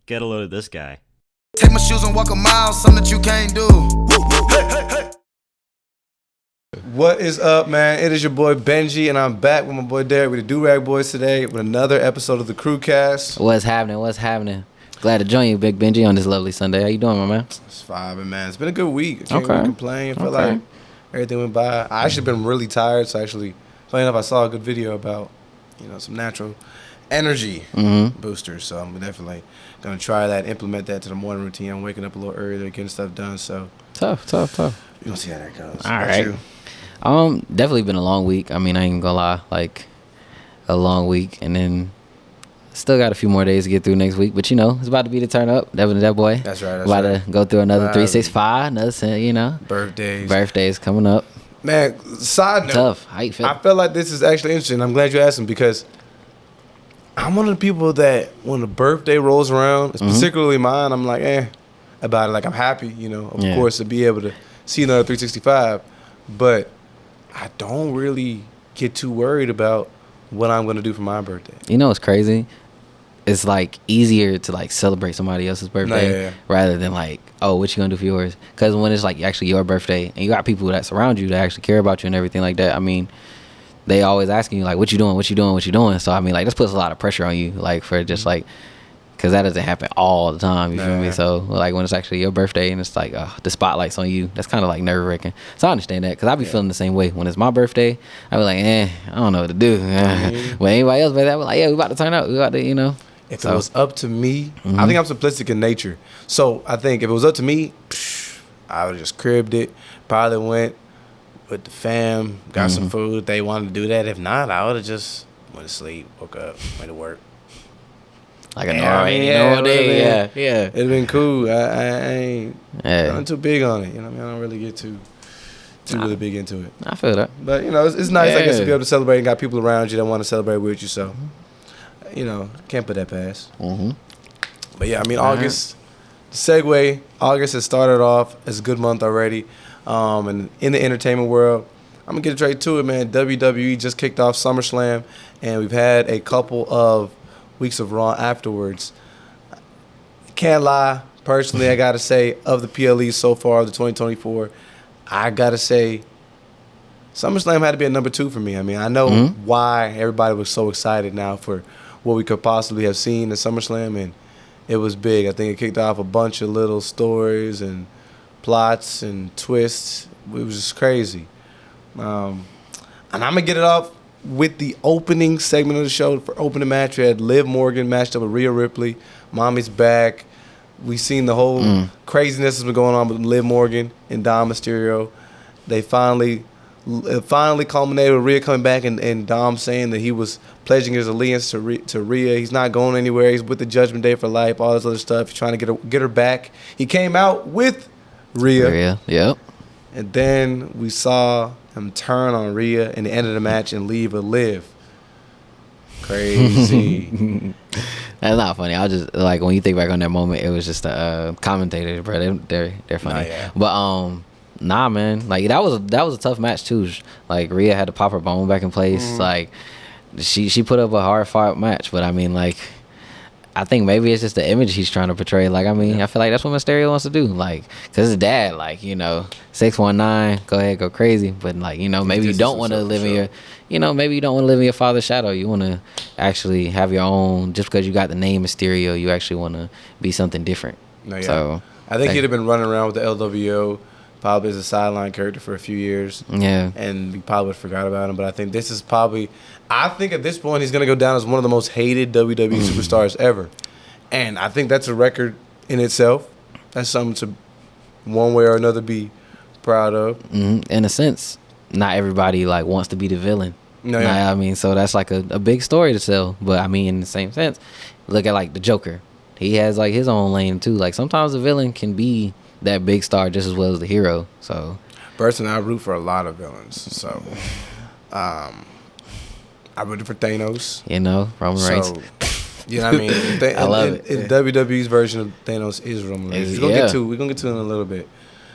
Get a load of this guy. Take my shoes and walk a mile, something that you can't do. What is up, man? It is your boy Benji, and I'm back with my boy Derrick with the Do-Rag Boys today with another episode of the Qrewcast. What's happening? What's happening? Glad to join you, Big Benji, on this lovely Sunday. How you doing, my man? It's vibing, man. It's been a good week. I can't really complain. I feel like everything went by. I actually been really tired, so actually, funny enough, I saw a good video about, some natural energy boosters. So I'm definitely gonna try that, implement that to the morning routine. I'm waking up a little earlier, getting stuff done. So tough. We're gonna see how that goes. All right. Definitely been a long week. I mean, I ain't gonna lie, like a long week, and then still got a few more days to get through next week. But it's about to be the turn up. That boy. That's right. About to go through another 365, another birthdays coming up. Man, side note. Tough. How you feel? I feel like this is actually interesting. I'm glad you asked him because I'm one of the people that when a birthday rolls around, it's particularly mine, I'm like, about it. Like, I'm happy, of course, to be able to see another 365. But I don't really get too worried about what I'm going to do for my birthday. You know what's crazy? It's like easier to like celebrate somebody else's birthday rather than like, oh, what you gonna do for yours? Because when it's like actually your birthday and you got people that surround you that actually care about you and everything like that, I mean, they always asking you like, what you doing? So I mean, like, this puts a lot of pressure on you, like, for just like, because that doesn't happen all the time. You feel me? So like when it's actually your birthday and it's like the spotlight's on you, that's kind of like nerve wracking. So I understand that because I be feeling the same way. When it's my birthday, I be like, I don't know what to do. When anybody else birthday, I be like, yeah, we about to turn up. We about to, If it was up to me, I think I'm simplistic in nature. So I think if it was up to me, I would have just cribbed it. Probably went with the fam, got some food. They wanted to do that. If not, I would have just went to sleep, woke up, went to work. Like a normal day. Yeah. It'd been cool. I ain't I'm too big on it. I don't really get too really big into it. I feel that. But it's nice, I guess, to be able to celebrate and got people around you that want to celebrate with you. So, can't put that past. But yeah, I mean, August, segue, August has started off as a good month already. And in the entertainment world, I'm going to get straight to it, man. WWE just kicked off SummerSlam, and we've had a couple of weeks of Raw afterwards. Can't lie, personally, I got to say, of the PLEs so far, of the 2024, I got to say, SummerSlam had to be a number 2 for me. I mean, I know why everybody was so excited now for what we could possibly have seen at SummerSlam, and it was big. I think it kicked off a bunch of little stories and plots and twists. It was just crazy. And I'm going to get it off with the opening segment of the show. For opening match, we had Liv Morgan matched up with Rhea Ripley. Mommy's back. We seen the whole craziness that's been going on with Liv Morgan and Dom Mysterio. They finally culminated with Rhea coming back and Dom saying that he was pledging his allegiance to Rhea. He's not going anywhere. He's with the Judgment Day for life, all this other stuff. He's trying to get her back. He came out with Rhea. Yep. And then we saw him turn on Rhea in the end of the match and leave with Liv. Crazy. That's not funny. I just like when you think back on that moment, it was just the commentators, bro. They're funny. But nah, man. Like that was a tough match too. Like Rhea had to pop her bone back in place. Like she put up a hard fought match, but I mean, like, I think maybe it's just the image he's trying to portray. Like, I mean, I feel like that's what Mysterio wants to do. Like, cause his dad, like, 619, go ahead, go crazy. But like, maybe you don't want to live in your, maybe you don't want to live in your father's shadow. You want to actually have your own. Just because you got the name Mysterio, you actually want to be something different. So I think he'd have been running around with the LWO. Probably as a sideline character for a few years. Yeah. And we probably would have forgot about him. But I think this is probably, I think at this point he's going to go down as one of the most hated WWE superstars ever. And I think that's a record in itself. That's something to, one way or another, be proud of. In a sense, not everybody like wants to be the villain. I mean, so that's like a big story to tell. But I mean, in the same sense, look at like the Joker. He has like his own lane too. Like sometimes the villain can be that big star just as well as the hero. So personally, I root for a lot of villains. So I rooted for Thanos. Roman Reigns. You know what I mean? I love it. WWE's version of Thanos is Roman Reigns. We're gonna get to it in a little bit.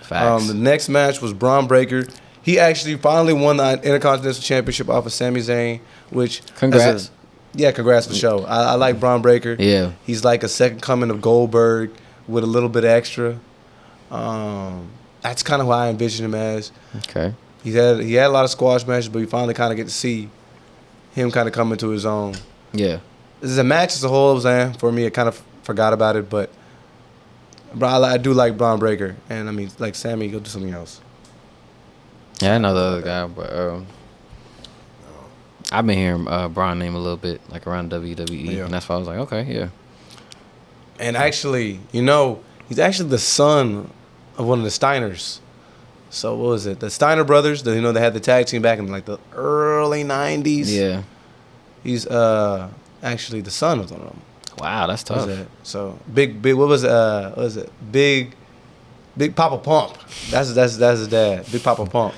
Facts. The next match was Braun Breaker. He actually finally won the Intercontinental Championship off of Sami Zayn, which congrats. Yeah, congrats for sure. I like Braun Breaker. Yeah. He's like a second coming of Goldberg with a little bit extra. That's kind of who I envision him as. Okay. He had a lot of squash matches, but we finally kind of get to see him kind of come into his own. Yeah. This is a match as a whole. I was saying, for me, I kind of forgot about it, but I do like Braun Breaker, and I mean, like Sammy, go do something else. Yeah, I know the other guy, but I've been hearing Braun name a little bit, like around WWE, and that's why I was like, okay, yeah. And actually, he's actually the son of one of the Steiners. So what was it? The Steiner brothers. They had the tag team back in like the early '90s. Yeah. He's actually the son of one of them. Wow, that's tough. So big. What was it? Big Papa Pump. That's his dad. Big Papa Pump.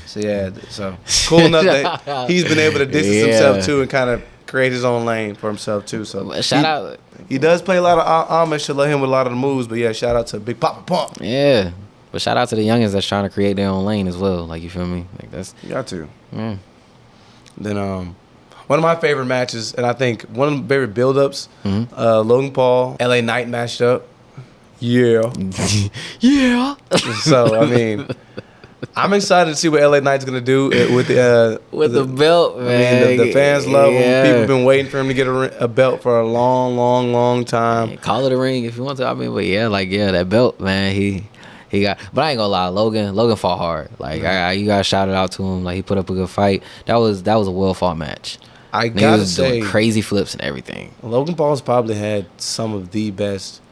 So yeah. So cool enough that he's been able to distance himself too and kind of create his own lane for himself too. So shout out. He does play a lot of homage to him with a lot of the moves, but yeah, shout out to Big Papa Pump. Yeah. But shout out to the youngins that's trying to create their own lane as well. Like, you feel me? Like, that's... You got to. Mm. Then, one of my favorite matches, and I think one of my favorite build-ups, Logan Paul, LA Knight matched up. Yeah. Yeah. So, I mean, I'm excited to see what LA Knight's going to do with the belt, man. I mean, the fans love him. People have been waiting for him to get a belt for a long, long, long time. Yeah, call it a ring if you want to. I mean, but that belt, man, he got, but I ain't gonna lie, Logan fought hard. Like, you gotta shout it out to him. Like, he put up a good fight. That was a well fought match. I gotta say, doing crazy flips and everything. Logan Paul's probably had some of the best,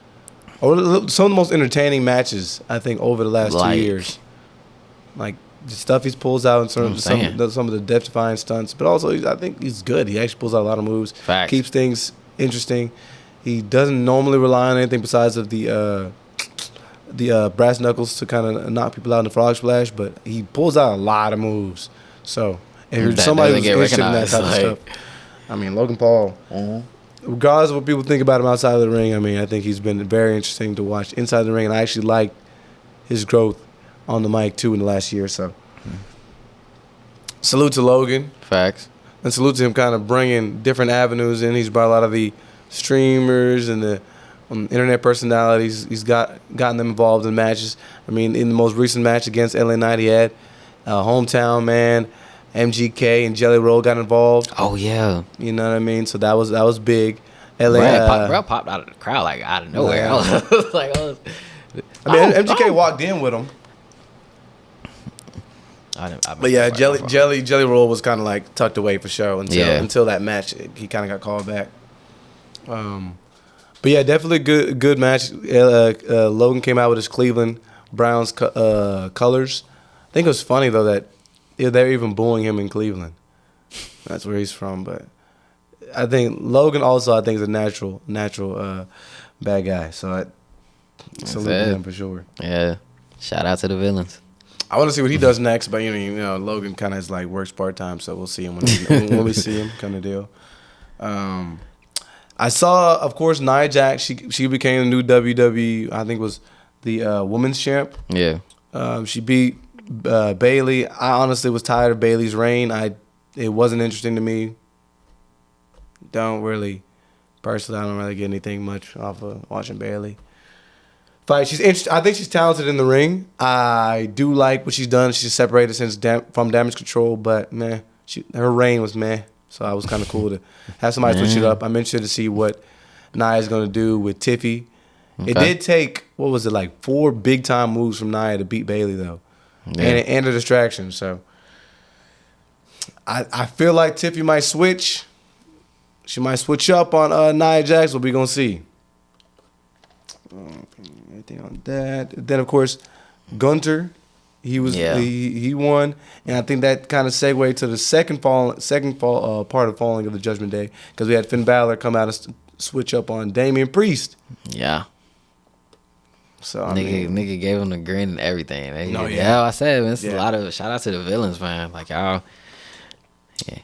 or some of the most entertaining matches I think over the last 2 years. Like the stuff he pulls out and some of the death-defying stunts, but also I think he's good. He actually pulls out a lot of moves. Facts. Keeps things interesting. He doesn't normally rely on anything besides of the brass knuckles to kind of knock people out in the frog splash, but he pulls out a lot of moves. So if you're somebody who's interested in that type of stuff, I mean, Logan Paul, regardless of what people think about him outside of the ring, I mean, I think he's been very interesting to watch inside the ring, and I actually like his growth on the mic too in the last year or so. Salute to Logan. Facts. And salute to him kind of bringing different avenues in. He's brought a lot of the streamers and the internet personalities. He's gotten them involved in matches. I mean, in the most recent match against LA Knight, he had Hometown Man, MGK, and Jelly Roll got involved. Oh yeah, you know what I mean. So that was big. LA Brad popped out of the crowd like out of nowhere. I was like, MGK walked in with him. But yeah, Jelly Roll was kind of like tucked away for sure until that match. He kind of got called back. But yeah, definitely good match. Logan came out with his Cleveland Browns colors. I think it was funny though that they're even booing him in Cleveland. That's where he's from. But I think Logan also is a natural bad guy. So I salute him for sure. Yeah, shout out to the villains. I want to see what he does next, but you know, Logan kind of like works part time, so we'll see him when we see him, kind of deal. I saw, of course, Nia Jax. She became the new WWE. I think was the women's champ. Yeah. She beat Bayley. I honestly was tired of Bayley's reign. It wasn't interesting to me. Personally, I don't really get anything much off of watching Bayley fight. She's interesting. I think she's talented in the ring. I do like what she's done. She's separated from Damage Control, but man, her reign was meh. So I was kind of cool to have somebody switch it up. I'm interested to see what Nia's going to do with Tiffy. Okay. It did take, 4 big-time moves from Nia to beat Bayley, though. Yeah. And a distraction. So I feel like Tiffy might switch. She might switch up on Nia Jax. What we going to see? Anything on that. Then, of course, Gunter. He won, and I think that kind of segued to the second part of Falling of the Judgment Day, because we had Finn Balor come out and switch up on Damian Priest. Yeah. So nigga gave him the grin and everything. I said, man, it's a lot of shout out to the villains, man. Like y'all. Yeah.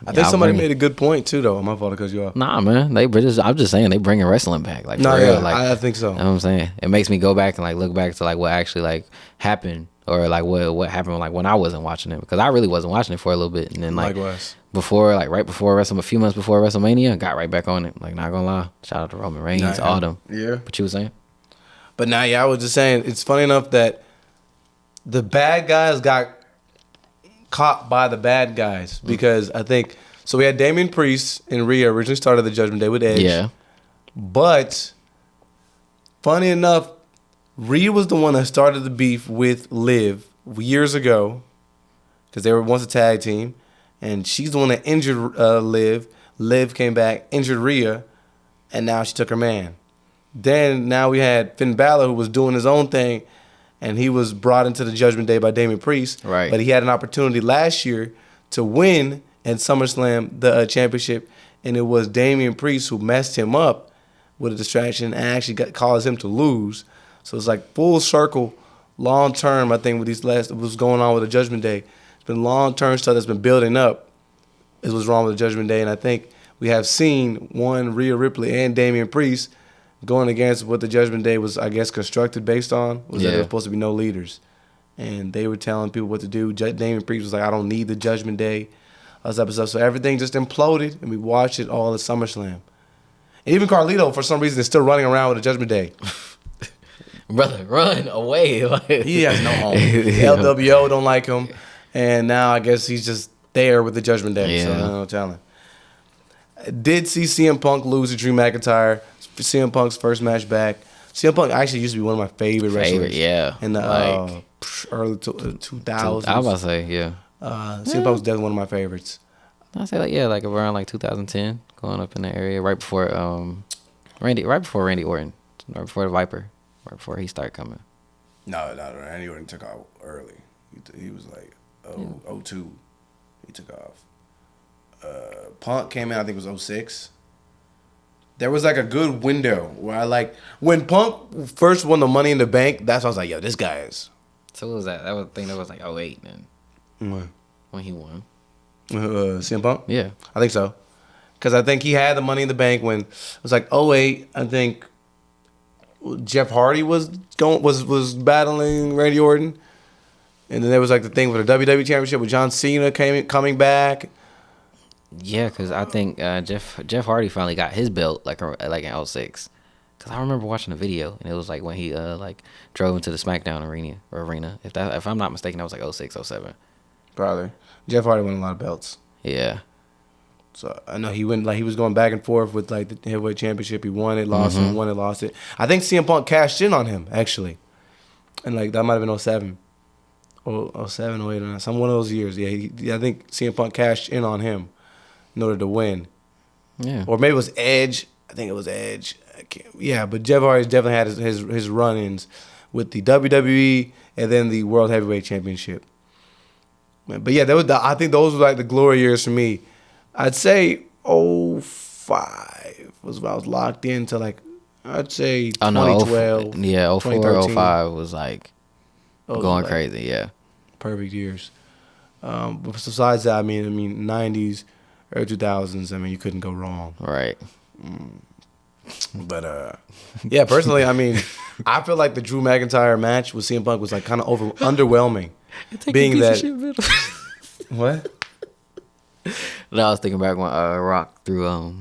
I think somebody made a good point too, though. My fault to cut you off. Nah, man. I'm just saying they bringing wrestling back. Like, for real. Like, I think so. You know what I'm saying? It makes me go back and like look back to like what actually like happened or like what happened like when I wasn't watching it, because I really wasn't watching it for a little bit, and then like Likewise. right before a few months before WrestleMania, got right back on it. Like, not gonna lie, shout out to Roman Reigns, all them. Yeah. What you was saying? But now, yeah, I was just saying, it's funny enough that the bad guys got caught by the bad guys, because I think, so we had Damian Priest and Rhea originally started the Judgment Day with Edge. Yeah. But funny enough, Rhea was the one that started the beef with Liv years ago, because they were once a tag team, and she's the one that injured Liv. Liv came back, injured Rhea, and now she took her man. Then now we had Finn Balor, who was doing his own thing, and he was brought into the Judgment Day by Damian Priest. Right. But he had an opportunity last year to win at SummerSlam the championship, and it was Damian Priest who messed him up with a distraction and actually caused him to lose. So it's like full circle, long term. I think with these what's going on with the Judgment Day, it's been long term stuff that's been building up. Is what's wrong with the Judgment Day, and I think we have seen Rhea Ripley and Damian Priest going against what the Judgment Day was, I guess, constructed based on, was that there was supposed to be no leaders. And they were telling people what to do. Damian Priest was like, I don't need the Judgment Day. All this type of stuff. So everything just imploded, and we watched it all at SummerSlam. And even Carlito, for some reason, is still running around with the Judgment Day. Brother, run away. He has no home. LWO don't like him. And now I guess he's just there with the Judgment Day. So I don't know telling. Did see CM Punk lose to Drew McIntyre. CM Punk's first match back. CM Punk actually used to be one of my favorite wrestlers. In the early 2000s. I was about to say, CM Punk was definitely one of my favorites. I say like around like 2010, going up in the area right before Randy Orton, right before the Viper, right before he started coming. No, Randy Orton took off early. He was like 02. He took off. Punk came in, I think it was 06. There was like a good window where I like, when Punk first won the Money in the Bank, that's when I was like, yo, this guy is. So what was that? That was like 08 then. When he won. CM Punk? Yeah. I think so. Because I think he had the Money in the Bank when it was like 08. I think Jeff Hardy was battling Randy Orton. And then there was like the thing for the WWE Championship with John Cena coming back. Yeah, because I think Jeff Hardy finally got his belt like in 06. Because I remember watching the video, and it was like when he like drove into the SmackDown arena. If I'm not mistaken, that was like 06, 07. Probably. Jeff Hardy won a lot of belts. Yeah. So I know he was going back and forth with like the heavyweight championship. He won it, lost it, won it, lost it. I think CM Punk cashed in on him actually, and like that might have been 07. Or 07, 08, or some one of those years. Yeah, I think CM Punk cashed in on him in order to win. Yeah. Or maybe it was Edge. I think it was Edge. But Jeff Hardy's definitely had his run-ins with the WWE and then the World Heavyweight Championship. But yeah, I think those were like the glory years for me. I'd say 05 was when I was locked into like, I'd say 2012. Yeah, 04, 05 was like going like crazy, yeah. Perfect years. But besides that, I mean 90s, early 2000s, I mean, you couldn't go wrong. Right. But yeah, personally, I mean, I feel like the Drew McIntyre match with CM Punk was like kind of underwhelming. Being that what? No, I was thinking back when Rock threw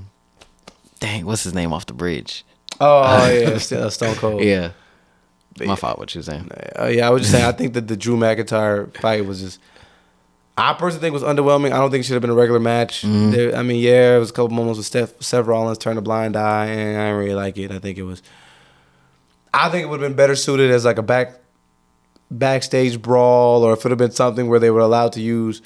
what's his name off the bridge? Oh yeah, Stone Cold. Yeah. But My fault, what you saying? Yeah, I was just saying, I think that the Drew McIntyre fight was just, I personally think it was underwhelming. I don't think it should have been a regular match. There, I mean, yeah, it was a couple moments with Seth Rollins turned a blind eye, and I didn't really like it. I think it would have been better suited as like a backstage brawl, or if it would have been something where they were allowed to use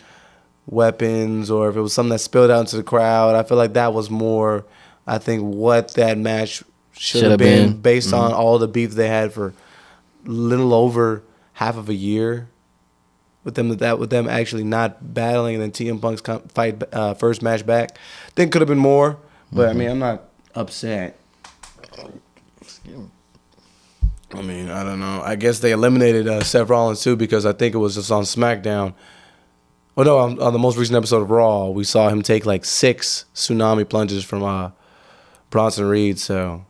weapons, or if it was something that spilled out into the crowd. I feel like that was more, I think, what that match should have been based on all the beef they had for little over half of a year with them actually not battling, and then CM Punk's first match back. Think could have been more, but I mean, I'm not upset. I mean, I don't know. I guess they eliminated Seth Rollins too, because I think it was just on SmackDown. Oh no, on the most recent episode of Raw, we saw him take like 6 tsunami plunges from Bronson Reed, so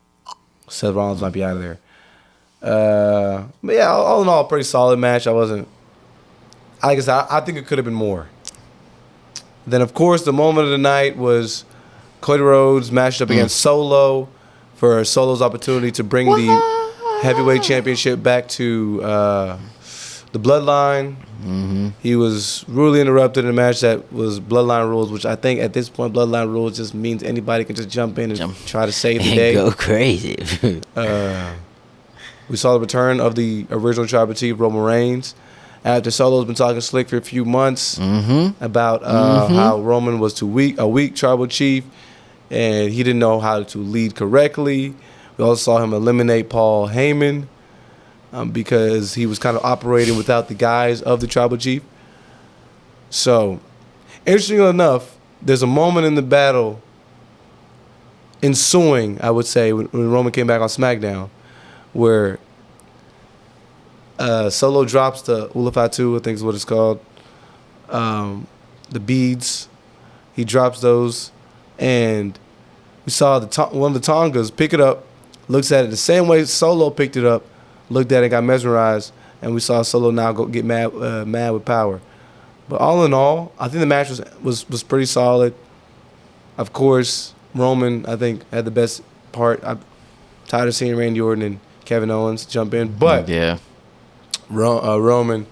Seth Rollins might be out of there. But yeah, all in all, pretty solid match. I wasn't like I said, I think it could have been more. Then, of course, the moment of the night was Cody Rhodes matched up against Solo for Solo's opportunity to bring the heavyweight championship back to the Bloodline. He was rudely interrupted in a match that was Bloodline rules, which I think at this point, Bloodline rules just means anybody can just jump in and try to save the day. Go crazy. We saw the return of the original Tribal Chief, Roman Reigns. After Solo's been talking slick for a few months about how Roman was a weak Tribal Chief, and he didn't know how to lead correctly. We also saw him eliminate Paul Heyman because he was kind of operating without the guise of the Tribal Chief. So, interestingly enough, there's a moment in the battle ensuing, I would say, when Roman came back on SmackDown, where Solo drops the Ulafatu, I think is what it's called, the beads. He drops those, and we saw one of the Tongas pick it up, looks at it the same way Solo picked it up, looked at it, got mesmerized, and we saw Solo now go get mad with power. But all in all, I think the match was pretty solid. Of course, Roman, I think, had the best part. I'm tired of seeing Randy Orton and Kevin Owens jump in, but Yeah. Roman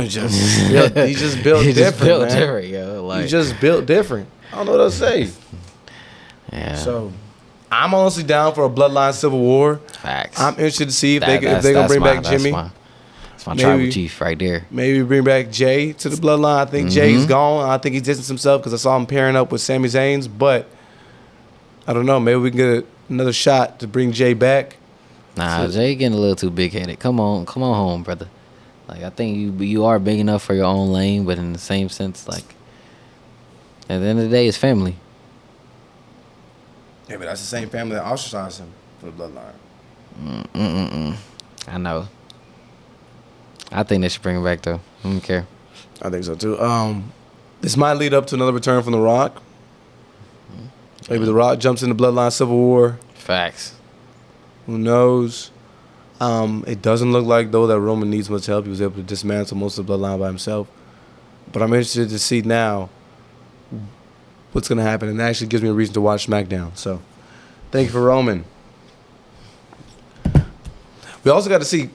just he just built He different, just built man. different, yo. Like, He just built different. I don't know what else to say. yeah. So I'm honestly down for a Bloodline Civil War. Facts. I'm interested to see if That- they're gonna bring back that's Jimmy. That's my Maybe. tribal chief right there. Maybe bring back Jay to the Bloodline. I think Jay's gone. I think he distanced himself because I saw him pairing up with Sami Zayn's. But I don't know. Maybe we can get another shot to bring Jay back. Nah, Jay getting a little too big headed. Come on home, brother. Like, I think you are big enough for your own lane, but in the same sense, like, at the end of the day, it's family. Yeah, but that's the same family that ostracized him for the Bloodline. I know. I think they should bring him back though. I don't care. I think so too. This might lead up to another return from The Rock. Maybe The Rock jumps in the Bloodline Civil War. Facts. Who knows? It doesn't look like, though, that Roman needs much help. He was able to dismantle most of the Bloodline by himself. But I'm interested to see now what's going to happen. And it actually gives me a reason to watch SmackDown. So, thank you for Roman. We also got to see,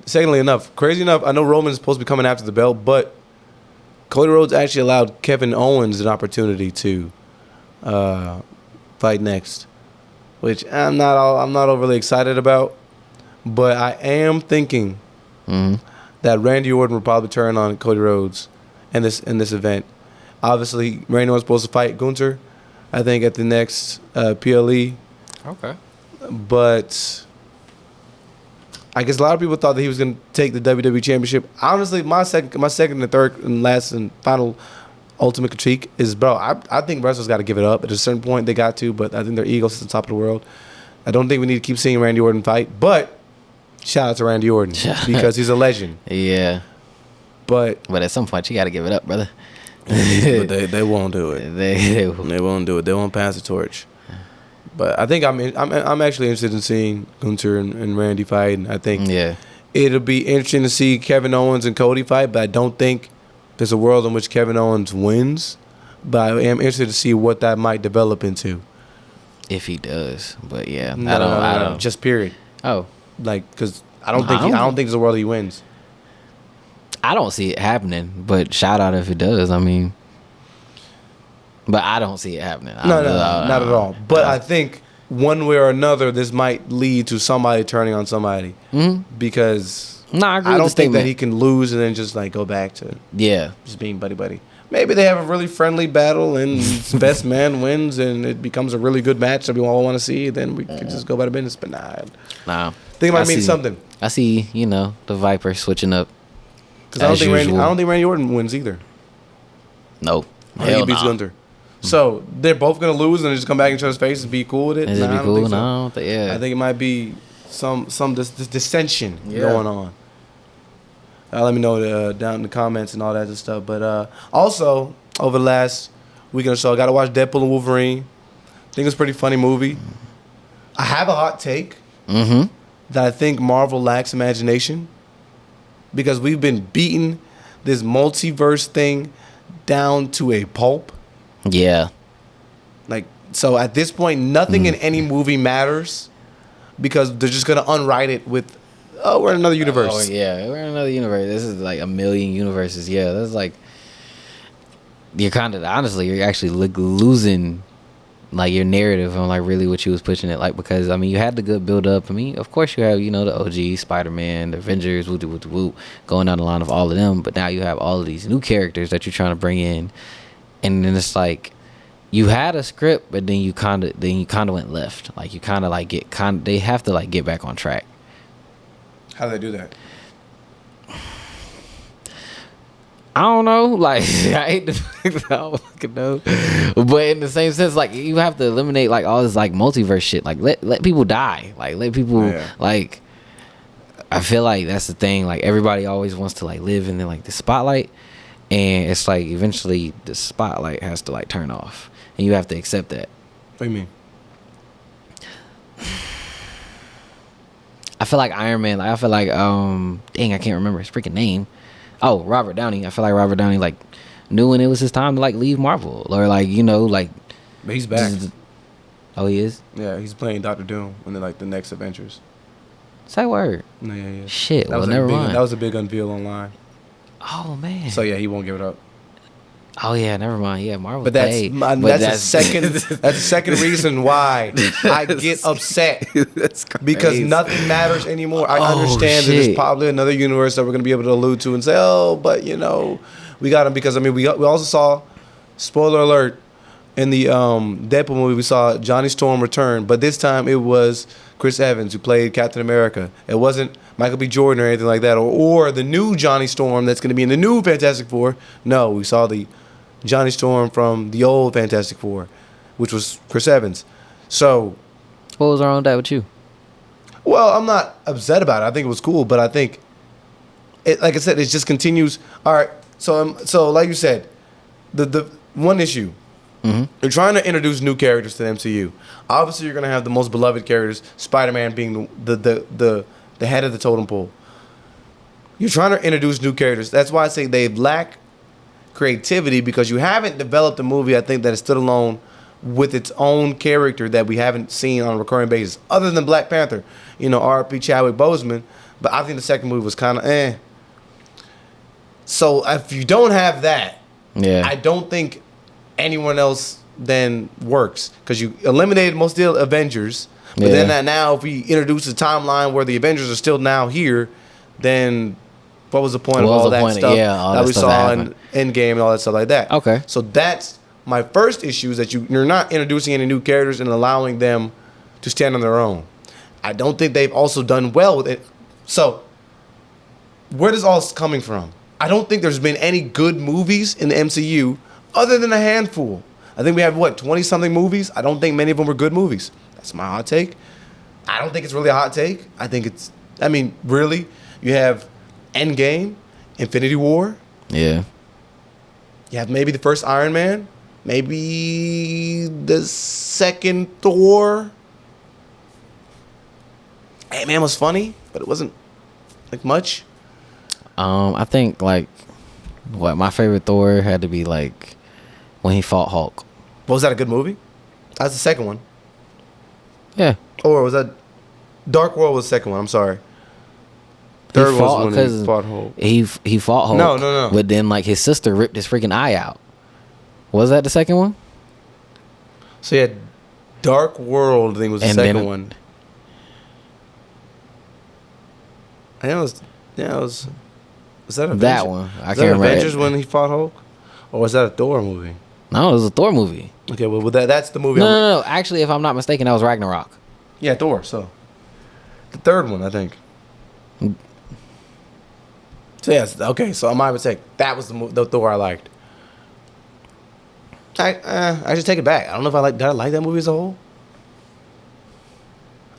secondly enough, crazy enough, I know Roman's supposed to be coming after the belt, but Cody Rhodes actually allowed Kevin Owens an opportunity to fight next, which I'm not overly excited about, but I am thinking that Randy Orton will probably turn on Cody Rhodes in this event. Obviously, Randy Orton's supposed to fight Gunther, I think, at the next PLE. Okay. But I guess a lot of people thought that he was going to take the WWE Championship. Honestly, my second and third and last and final ultimate critique is, bro, I think wrestlers got to give it up. At a certain point, they got to, but I think their ego's at the top of the world. I don't think we need to keep seeing Randy Orton fight, but shout out to Randy Orton because he's a legend. Yeah. But at some point, you got to give it up, brother. but they won't do it. They won't do it. They won't pass the torch. But I think I'm actually interested in seeing Gunther and Randy fight. And I think it'll be interesting to see Kevin Owens and Cody fight. But I don't think there's a world in which Kevin Owens wins. But I am interested to see what that might develop into. If he does, but yeah, I don't. Just period. Oh, like because I don't think there's a world he wins. I don't see it happening. But shout out if it does. I mean. But I don't see it happening. No, not at all. But I think one way or another, this might lead to somebody turning on somebody. Because I agree. I don't think that he can lose and then just like go back to just being buddy. Maybe they have a really friendly battle and best man wins and it becomes a really good match that we all want to see. Then we can just go about the business. But nah. I think it might mean something. I see, the Viper switching up. Because I don't think Randy Orton wins either. Nope. I think he beats Gunther. So they're both gonna lose and just come back in each other's face and be cool with it. Is it be cool? No, I think it might be some dissension going on. Let me know down in the comments and all that stuff. But also over the last week or so, I got to watch Deadpool and Wolverine. I think it's a pretty funny movie. I have a hot take that I think Marvel lacks imagination. because we've been beating this multiverse thing down to a pulp. Yeah. Like, so at this point, nothing in any movie matters because they're just gonna unwrite it with, oh, we're in another universe. Oh yeah, we're in another universe. This is like a million universes. Yeah, that's like you're kind of honestly you're actually losing like your narrative on like really what you was pushing it like, because I mean you had the good build up. I mean of course you have, you know, the OG Spider-Man, the Avengers, woo going down the line of all of them, but now you have all of these new characters that you're trying to bring in, and then it's like you had a script, but then you kind of went left. Like you kind of like they have to like get back on track. How do they do that? I don't know. Like I hate to I don't fucking know, but in the same sense, like you have to eliminate like all this like multiverse shit. Like let people die. Like let people like. I feel like that's the thing. Like everybody always wants to like live in the, like the spotlight, and it's like eventually the spotlight has to like turn off, and you have to accept that. What do you mean? I feel like Iron Man. Like I feel like dang, I can't remember his freaking name. Oh, Robert Downey. I feel like Robert Downey like knew when it was his time to like leave Marvel, or like, you know, like. But he's back. Oh, he is. Yeah, he's playing Doctor Doom in like the next Avengers. Say word. No, yeah. Shit. Well, never mind. That was a big unveil online. Oh man. So yeah, he won't give it up. Oh yeah, never mind. Yeah, Marvel. But that's the second. That's the second reason why I get upset. That's crazy. Because nothing matters anymore. I understand that there's probably another universe that we're gonna be able to allude to and say, oh, but you know, we got him because I mean we also saw, spoiler alert, in the Deadpool movie we saw Johnny Storm return, but this time it was Chris Evans who played Captain America. It wasn't Michael B. Jordan or anything like that, or the new Johnny Storm that's gonna be in the new Fantastic Four. No, we saw the Johnny Storm from the old Fantastic Four, which was Chris Evans. So, what was wrong with that with you? Well, I'm not upset about it. I think it was cool, but I think, like I said, it just continues. All right, so like you said, the one issue, you're trying to introduce new characters to the MCU. Obviously, you're gonna have the most beloved characters, Spider-Man being the head of the totem pole. You're trying to introduce new characters. That's why I say they lack creativity, because you haven't developed a movie, I think, that is stood alone with its own character that we haven't seen on a recurring basis, other than Black Panther, you know, R.P. Chadwick Boseman. But I think the second movie was kind of eh. So if you don't have that, I don't think anyone else then works, because you eliminated most of the Avengers. But then now if we introduce a timeline where the Avengers are still now here, then what was the point of all that stuff that we saw in Endgame and all that stuff like that? Okay. So that's my first issue, is that you're not introducing any new characters and allowing them to stand on their own. I don't think they've also done well with it. So where does all this coming from? I don't think there's been any good movies in the MCU other than a handful. I think we have, 20-something movies? I don't think many of them were good movies. That's my hot take. I don't think it's really a hot take. I think it's, I mean, really, you have Endgame, Infinity War. Yeah. You have maybe the first Iron Man, maybe the second Thor. Ant-Man was funny, but it wasn't like much. I think like my favorite Thor had to be like when he fought Hulk. Was that a good movie? That's the second one. Yeah. Or was that Dark World was the second one? I'm sorry. Third was when he fought Hulk. He fought Hulk. No. But then like his sister ripped his freaking eye out. Was that the second one? So yeah, Dark World I think was the second one. I think it was. Was that Avengers? That one? I can't remember. Avengers when he fought Hulk, or was that a Thor movie? No, it was a Thor movie. Okay, well that's the movie. No. Actually, if I'm not mistaken, that was Ragnarok. Yeah, Thor. So the third one, I think. So yes, okay. So my mistake. That was the Thor I liked. I should take it back. I don't know if did I like that movie as a whole?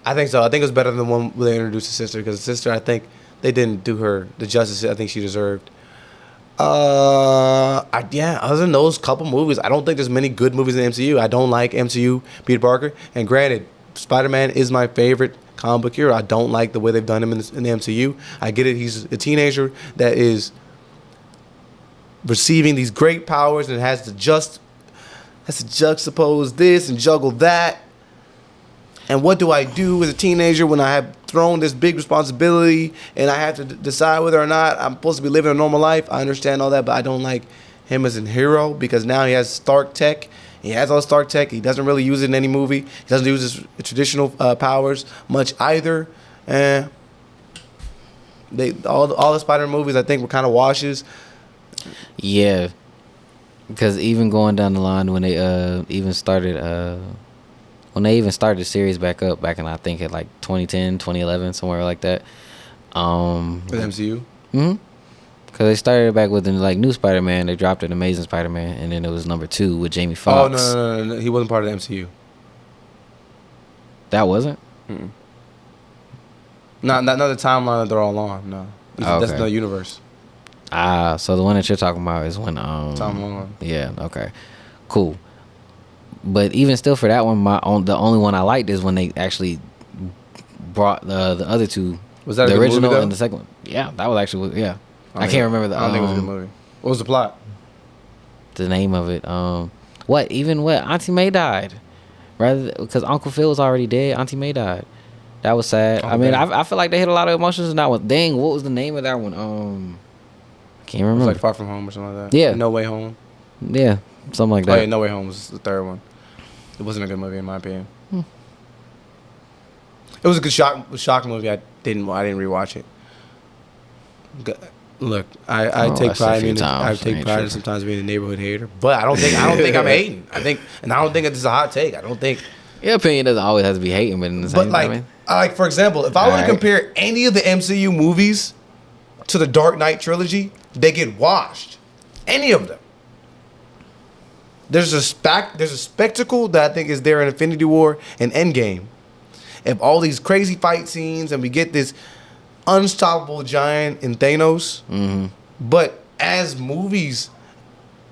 I think so. I think it was better than the one where they introduced the sister, because the sister, I think they didn't do her the justice I think she deserved. Other than those couple movies, I don't think there's many good movies in the MCU. I don't like MCU Peter Parker, and granted, Spider-Man is my favorite comic book hero. I don't like the way they've done him in the MCU. I get it. He's a teenager that is receiving these great powers and has to juxtapose this and juggle that. And what do I do as a teenager when I have thrown this big responsibility and I have to decide whether or not I'm supposed to be living a normal life? I understand all that, but I don't like him as a hero because now he has Stark tech. He has all Stark tech. He doesn't really use it in any movie. He doesn't use his traditional powers much either. And all the Spider-Man movies, I think, were kind of washes. Yeah, because even going down the line when they even started the series back in I think at like 2010, 2011, somewhere like that. With MCU? Mm-hmm. Because they started back with the like new Spider-Man. They dropped an Amazing Spider-Man, and then it was number 2 with Jamie Foxx. Oh, no. He wasn't part of the MCU. That wasn't? Mm-mm. Not the timeline that they're all on, no. That's Okay. no universe. So the one that you're talking about is when Tom Holland. Yeah, okay. Cool. But even still for that one, the only one I liked is when they actually brought the other two. Was that the a good original movie, though? and the second one? Yeah, that was actually I can't remember I don't think it was a good movie. What was the plot? the name of it. What Auntie May died, rather because Uncle Phil was already dead. Auntie May died. That was sad. I mean, I feel like they hit a lot of emotions in that one. Dang, what was the name of that one? Can't It was remember. like Far From Home or something like that. Yeah. No Way Home. Yeah, something like Oh that. yeah, No Way Home was the third one. It wasn't a good movie in my opinion. It was a good shock movie. I didn't rewatch it. Look, I take pride in sometimes being a neighborhood hater, but I don't think I'm hating. I don't think it's a hot take. I don't think. Your opinion doesn't always have to be hating, but in the same time, like for example, if I were to Alright. compare any of the MCU movies to the Dark Knight trilogy, they get washed. Any of them. There's a spectacle that I think is there in Infinity War and Endgame. If all these crazy fight scenes and we get this unstoppable giant in Thanos, but as movies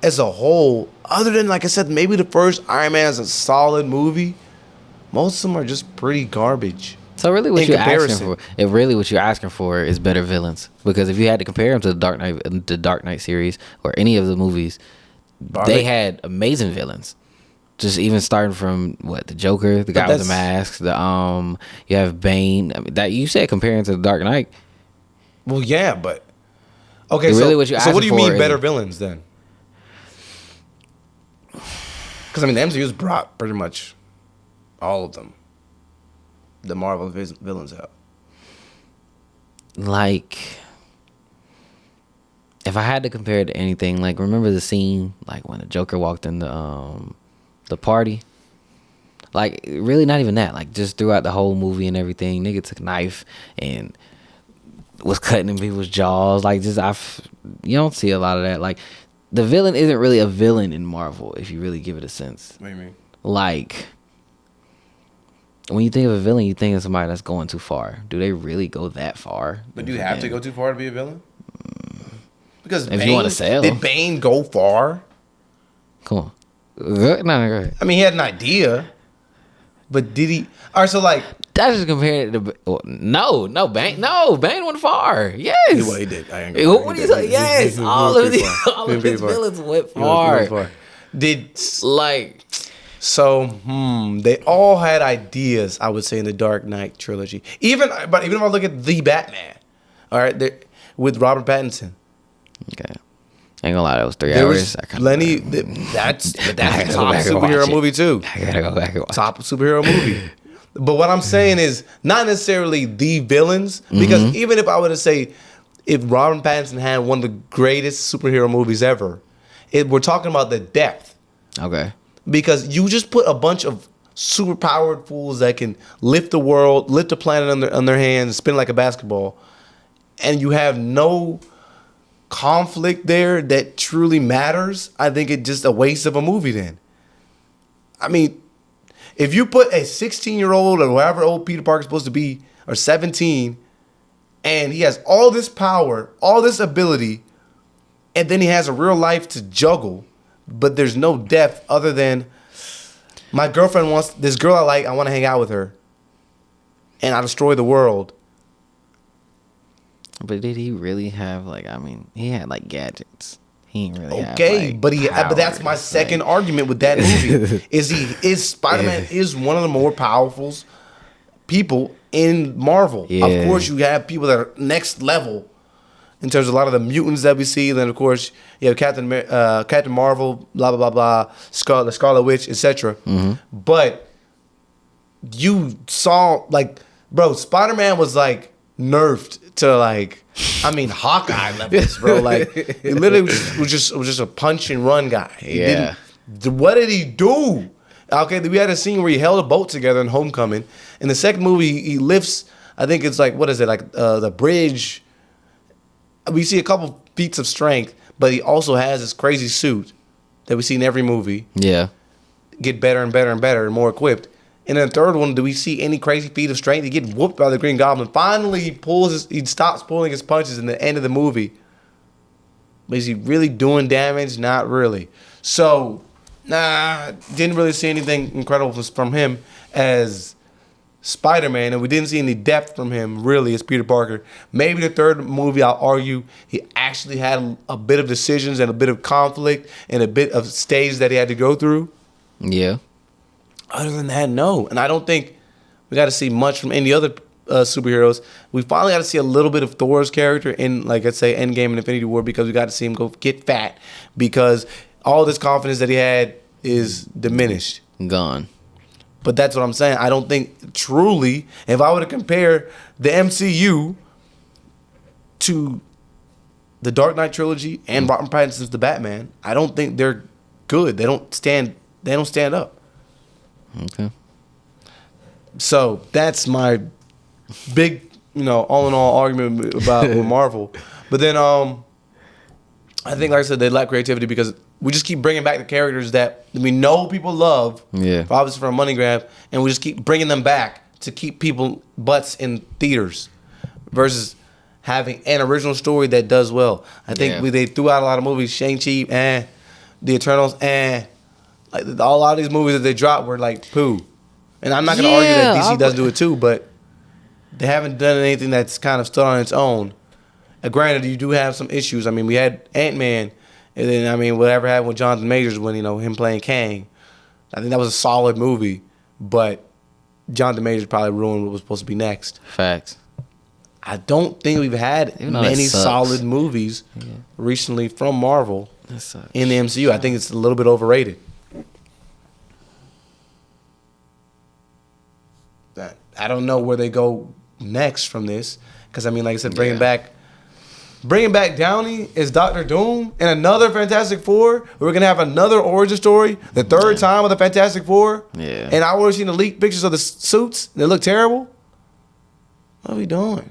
as a whole, other than like I said, maybe the first Iron Man is a solid movie, most of them are just pretty garbage. so really, what in you're asking comparison. for, what you're asking for is better villains. Because if you had to compare them to the Dark Knight series or any of the movies, they had amazing villains. Just even starting from the Joker, the guy with the mask, you have Bane. I mean, that you said comparing to the Dark Knight. Well, yeah, but okay. Really So what you're what do asking you for mean is- better villains then? Because I mean, the MCU's brought pretty much all of them. The Marvel villains out. Like, if I had to compare it to anything, like remember the scene like when the Joker walked in the party. Like really not even that. Like just throughout the whole movie and everything, nigga took a knife and was cutting in people's jaws. Like you don't see a lot of that. Like the villain isn't really a villain in Marvel if you really give it a sense. What do you mean? Like when you think of a villain, you think of somebody that's going too far. Do they really go that far? But do you have to go too far to be a villain? Because If you wanna sell. did Bane go far? Come on. No, go ahead. I mean, he had an idea, but did he? All right, so like, That's just compared to Bane went far. Yes. well, he did. I agree. What do you say? He Yes, went all pretty of far. all He of went his pretty far. villains went He went far. Did Like so? They all had ideas. I would say in the Dark Knight trilogy. Even if I look at the Batman, all right, with Robert Pattinson, okay, ain't gonna lie, that was 3 there hours. was I kinda- plenty. That's I a gotta go top back and watch superhero it. movie too. I gotta go back and watch. Top superhero movie. But what I'm saying is not necessarily the villains, because even if I were to say if Robert Pattinson had one of the greatest superhero movies ever, we're talking about the depth. Okay. Because you just put a bunch of super powered fools that can lift the world, lift the planet on their hands, spin like a basketball, and you have no conflict there that truly matters. I think it's just a waste of a movie then. I mean, if you put a 16-year-old or whatever old Peter Parker's supposed to be, or 17, and he has all this power, all this ability, and then he has a real life to juggle, but there's no depth other than my girlfriend wants this girl I like, I want to hang out with her. and I destroy the world. But did he really have like? I mean, he had like gadgets. He ain't really Okay, have, but like, but that's my powers, second like- argument with that movie. is Spider-Man is one of the more powerful people in Marvel. Yeah. Of course, you have people that are next level in terms of a lot of the mutants that we see. And then, of course, you have Captain Marvel, blah, blah, blah, blah, Scarlet Witch, etc. But you saw, like, bro, Spider-Man was, like, nerfed to, like, I mean, Hawkeye levels, bro. Like, it literally was just a punch and run guy. Yeah. What did he do? Okay, we had a scene where he held a boat together in Homecoming. In the second movie, he lifts, I think it's like, what is it, like the bridge. We see a couple feats of strength, but he also has this crazy suit that we see in every movie. Yeah. Get better and better and better and more equipped. And in the third one, do we see any crazy feat of strength? He get whooped by the Green Goblin. Finally, he stops pulling his punches in the end of the movie. But is he really doing damage? Not really. So, didn't really see anything incredible from him as Spider-Man, and we didn't see any depth from him really as Peter Parker. Maybe the third movie, I'll argue, he actually had a bit of decisions and a bit of conflict and a bit of stage that he had to go through. Yeah. Other than that, no. And I don't think we got to see much from any other superheroes. We finally got to see a little bit of Thor's character in, like, let's say, Endgame and Infinity War, because we got to see him go get fat, because all this confidence that he had is diminished. Gone. But that's what I'm saying. I don't think truly, if I were to compare the MCU to the Dark Knight trilogy and Robert Pattinson's The Batman, I don't think they're good. They don't stand up. Okay. So that's my big, all in all argument about with Marvel. But then I think, like I said, they lack creativity because we just keep bringing back the characters that we know people love, obviously for a money grab, and we just keep bringing them back to keep people butts in theaters versus having an original story that does well. I think they threw out a lot of movies, Shang-Chi, The Eternals, like a lot of these movies that they dropped were like poo. And I'm not going to argue that DC doesn't do it too, but they haven't done anything that's kind of stood on its own. Granted, you do have some issues. I mean, we had Ant-Man, and then, I mean, whatever happened with Jonathan Majors when, him playing Kang. I think that was a solid movie, but Jonathan Majors probably ruined what was supposed to be next. Facts. I don't think we've had many solid movies recently from Marvel in the MCU. I think it's a little bit overrated. I don't know where they go next from this, because, I mean, like I said, bringing back Downey as Dr. Doom and another Fantastic Four. We're going to have another origin story, the third time with the Fantastic Four. Yeah. And I already seen the leaked pictures of the suits. They look terrible. What are we doing?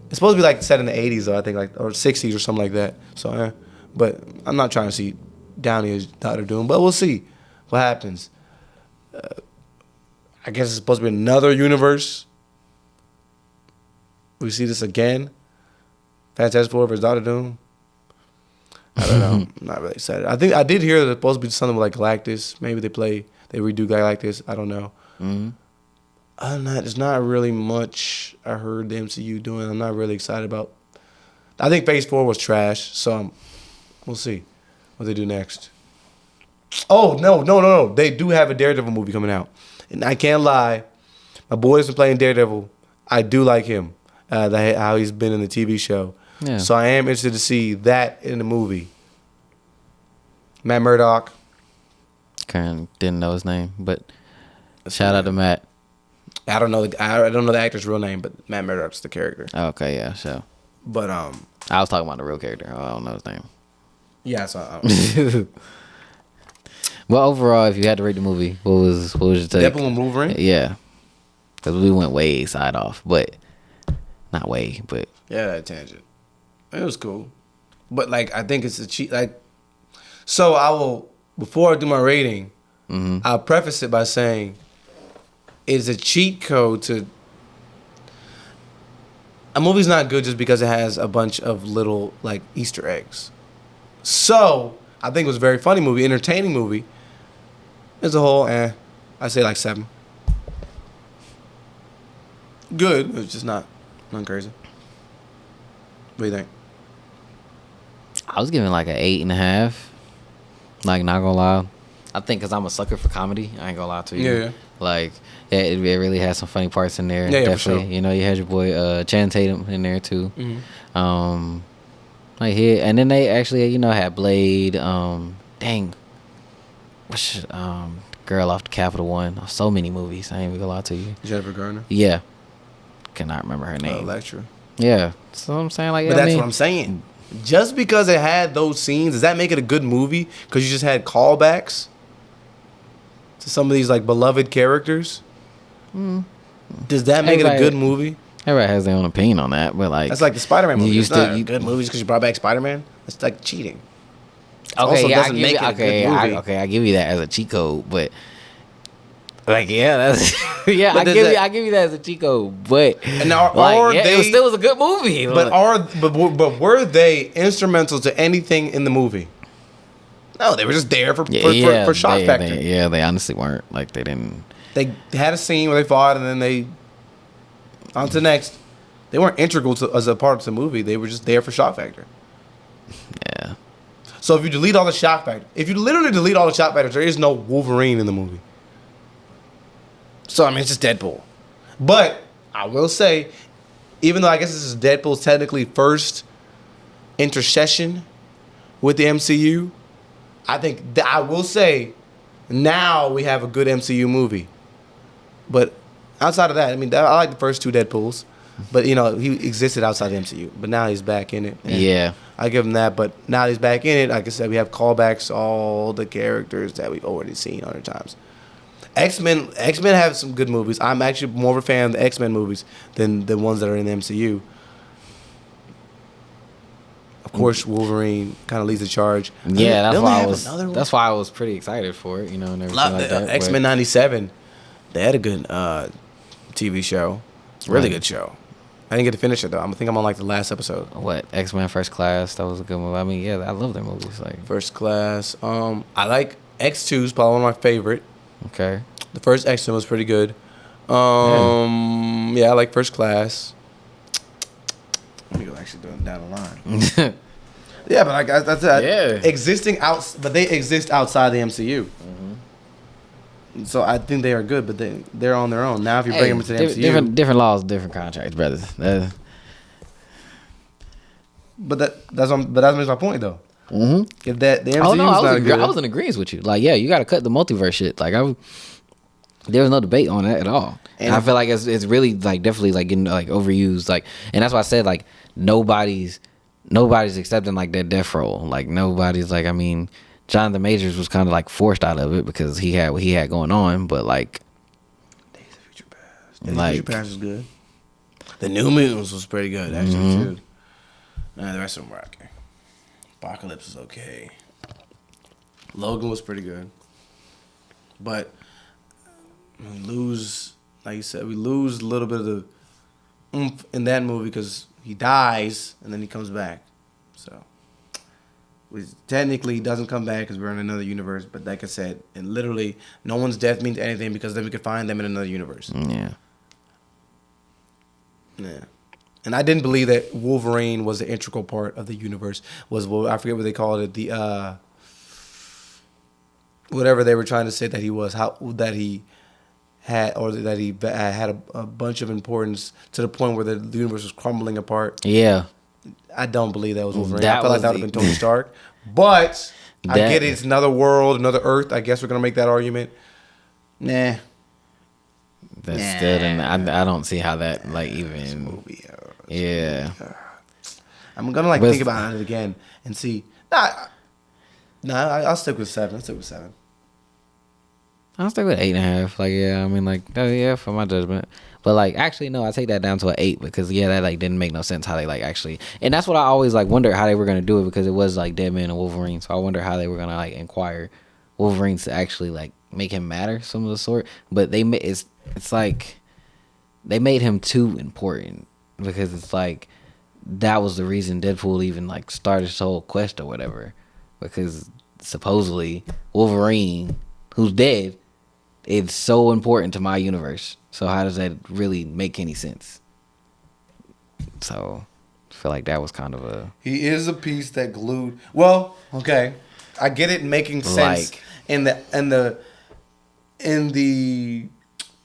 It's supposed to be like set in the 80s, though, I think, like, or 60s or something like that. So, but I'm not trying to see Downey as Dr. Doom, but we'll see what happens. I guess it's supposed to be another universe. We see this again. Fantastic Four versus Doctor Doom. I don't know. I'm not really excited. I think I did hear that it's supposed to be something like Galactus. Maybe they redo Galactus. I don't know. Other than that, there's not really much I heard the MCU doing. I'm not really excited about. I think Phase 4 was trash, so we'll see what they do next. Oh, no. They do have a Daredevil movie coming out. And I can't lie, my boy's been playing Daredevil. I do like him, how he's been in the TV show. Yeah. So I am interested to see that in the movie. Matt Murdock. Karen didn't know his name, but shout out to Matt. I don't know the actor's real name, but Matt Murdock's the character. Okay, yeah, sure. But I was talking about the real character. I don't know his name. Yeah, so Well, overall, if you had to rate the movie, what was your take? Deadpool and Wolverine? Yeah. Because we went way side off, but not way, but yeah, that tangent. It was cool. But like, I think it's a cheat. Like, so I will, before I do my rating, I'll preface it by saying it's a cheat code to, a movie's not good just because it has a bunch of little like Easter eggs. So I think it was a very funny movie, entertaining movie. As a whole, I say like 7. good. It's just not crazy. What do you think? I was giving like an 8.5. Like, not gonna lie. I think because I'm a sucker for comedy. I ain't gonna lie to you. Yeah. Like, yeah, it really has some funny parts in there. Yeah, definitely. for sure. You know, you had your boy Channing Tatum in there too. Mm-hmm. Like here, and then they actually, you know, had Blade. Dang, what's girl off the Capitol One? So many movies. I ain't even gonna lie to you. Jennifer Garner. Yeah, cannot remember her name. Lecture. Yeah, so I'm saying like, But that's what I'm saying. Just because it had those scenes, does that make it a good movie? Because you just had callbacks to some of these like beloved characters. Does that make it a good movie? Everybody has their own opinion on that, but like That's like the Spider-Man movie. You It's not a good movie just because you brought back Spider-Man. It's like cheating. Okay, yeah, doesn't make it a good movie. I give you that as a cheat code, but like, yeah, that's yeah, But I give you that as a cheat code, but And it still was a good movie. But were they instrumental to anything in the movie? No, they were just there for shock factor. They honestly weren't. Like, they didn't. They had a scene where they fought, and then they on to the next. They weren't integral to as a part of the movie. They were just there for shock factor. Yeah. So if you delete all the shock factor, if you literally delete all the shock factors, there is no Wolverine in the movie. So I mean, it's just Deadpool. But I will say, even though I guess this is Deadpool's technically first intercession with the MCU, I think I will say now we have a good MCU movie. But outside of that, I mean, I like the first two Deadpools. But, you know, he existed outside the MCU. But now he's back in it. Yeah. I give him that. But now he's back in it. Like I said, we have callbacks to all the characters that we've already seen 100 times. X-Men have some good movies. I'm actually more of a fan of the X-Men movies than the ones that are in the MCU. Of course, Wolverine kind of leads the charge. Yeah, that's why I was pretty excited for it, you know, and everything like that. X-Men 97, they had a good TV show. Really good show. I didn't get to finish it though. I think I'm on like the last episode. What, X-Men First Class? That was a good movie. I mean, yeah, I love their movies. Like First Class. I like X2 is probably one of my favorite. Okay. The first X-Men was pretty good. Yeah, I like First Class. Let me go actually down the line. Yeah, but that's it. Yeah. But they exist outside the MCU. So I think they are good, but they're on their own. Now if you bring them into the MCU, different laws, different contracts, brothers. But that's my point though. If that the MCU I was in agreement with you. Like, yeah, you got to cut the multiverse shit. Like, there was no debate on that at all. And I feel like it's really like definitely like getting like overused. Like, and that's why I said like nobody's accepting like that death roll. Like nobody's like, I mean, Jonathan Majors was kind of like forced out of it because he had what he had going on. But like, Days of Future Past. Days of Future Past was good. The New Mutants was pretty good actually too. The rest of them were okay. Apocalypse is okay. Logan was pretty good. But we lose, like you said, we lose a little bit of the oomph in that movie because he dies and then he comes back. So, technically he doesn't come back because we're in another universe. But like I said, and literally no one's death means anything because then we could find them in another universe. Yeah. And I didn't believe that Wolverine was an integral part of the universe. I forget what they called it. The whatever they were trying to say that he was, that he had a bunch of importance to the point where the universe was crumbling apart. Yeah. I don't believe that was Wolverine. I feel like that would have been Tony Stark. But I get it. It's another world, another Earth. I guess we're gonna make that argument. Nah. That's still, and I don't see how that like even. Movie, yeah. I'm gonna like think about it again and see. I'll stick with 7. I'll stick with 7. I'll stick with 8.5. Like, yeah, I mean, like, yeah, for my judgment. But like, actually, no, I take that down to an 8 because that like didn't make no sense how they like actually, and that's what I always like wonder how they were gonna do it because it was like Deadman and Wolverine. So I wonder how they were gonna like inquire Wolverine to actually like make him matter some of the sort. But it's like they made him too important because it's like that was the reason Deadpool even like started his whole quest or whatever because supposedly Wolverine, who's dead, it's so important to my universe. So how does that really make any sense? So I feel like that was kind of a... He is a piece that glued. Well, okay, I get it making sense Like- in the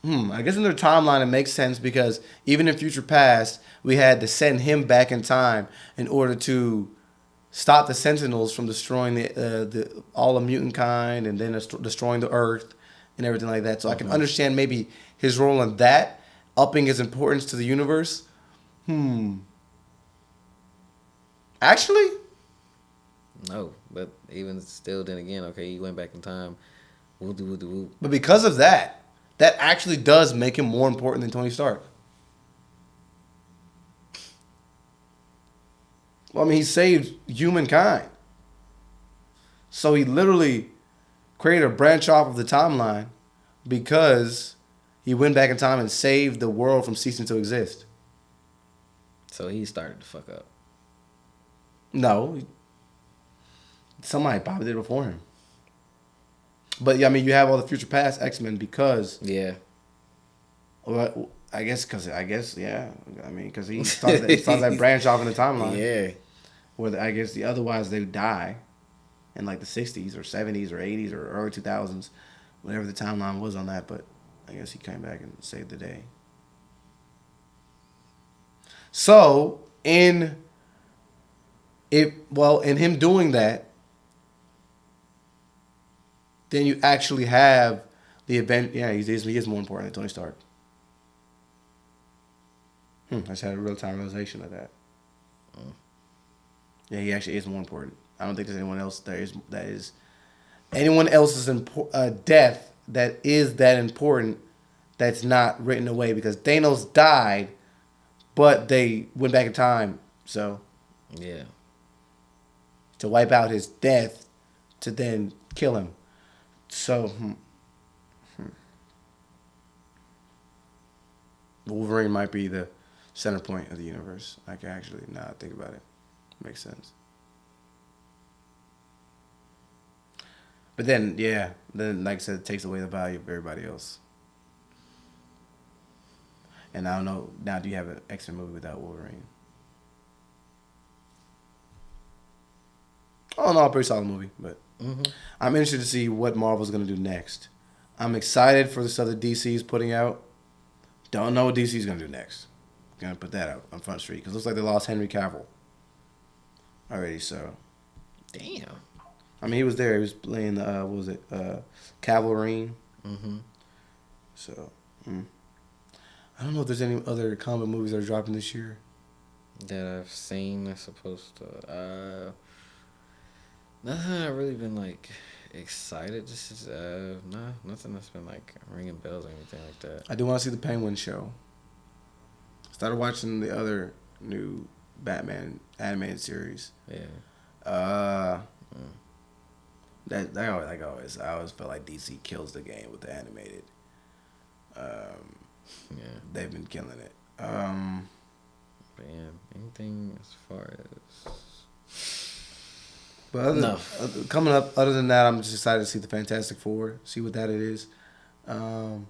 I guess in their timeline it makes sense because even in Future Past we had to send him back in time in order to stop the Sentinels from destroying the all the mutant kind and then destroying the Earth and everything like that. So I can understand maybe his role in that, upping his importance to the universe. Actually, No, but even still, then again, okay, he went back in time. Woo. but because of that, that actually does make him more important than Tony Stark. Well, I mean, he saved humankind. So he literally created a branch off of the timeline because he went back in time and saved the world from ceasing to exist. So he started to fuck up. No. Somebody probably did it before him. But, yeah, I mean, you have all the Future Past X-Men because... Yeah. Well, I guess, yeah. I mean, because he started that branch off in the timeline. Yeah. Where I guess otherwise they would die in like the 60s or 70s or 80s or early 2000s, whatever the timeline was on that. But I guess he came back and saved the day. So in him doing that, then you actually have the event. Yeah, he is more important than Tony Stark. I just had a real time realization of that. Yeah, he actually is more important. I don't think there's anyone else that is anyone else's death that is that important that's not written away because Thanos died, but they went back in time. So Yeah. to wipe out his death to then kill him. So Wolverine might be the center point of the universe. I can actually now think about it. Makes sense. But then, yeah, like I said, it takes away the value of everybody else. And I don't know, now do you have an X-Men movie without Wolverine? Oh no, a pretty solid movie, but I'm interested to see what Marvel's going to do next. I'm excited for the stuff that DC's putting out. Don't know what DC's going to do next. Going to put that out on Front Street because it looks like they lost Henry Cavill already, so. Damn. I mean, he was there. He was playing, what was it, Cavalry. So, I don't know if there's any other comic movies that are dropping this year. That I've seen, that's supposed to. Nothing I've really been, like, excited. This is, nah, nothing that's been, like, ringing bells or anything like that. I do want to see the Penguin show. Started watching the other new Batman animated series. Yeah. I always felt like DC kills the game with the animated. Yeah. They've been killing it. But yeah, anything as far as... But coming up, other than that, I'm just excited to see the Fantastic Four, see what that it is. And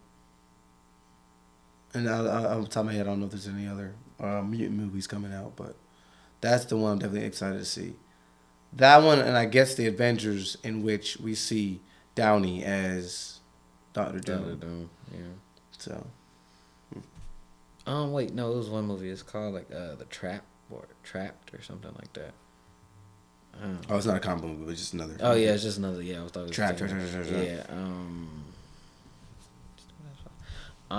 on the top of my head, I don't know if there's any other mutant movies coming out, but that's the one I'm definitely excited to see. That one, and I guess the Avengers, in which we see Downey as Dr. Doom. Dr. Doom, yeah. So. Wait, no, it was one movie. It's called, like, The Trap, or Trapped, or something like that. Oh, it's not a comic movie, but it's just another. Oh, yeah, it's just another, yeah. I thought it was Trap. Yeah, I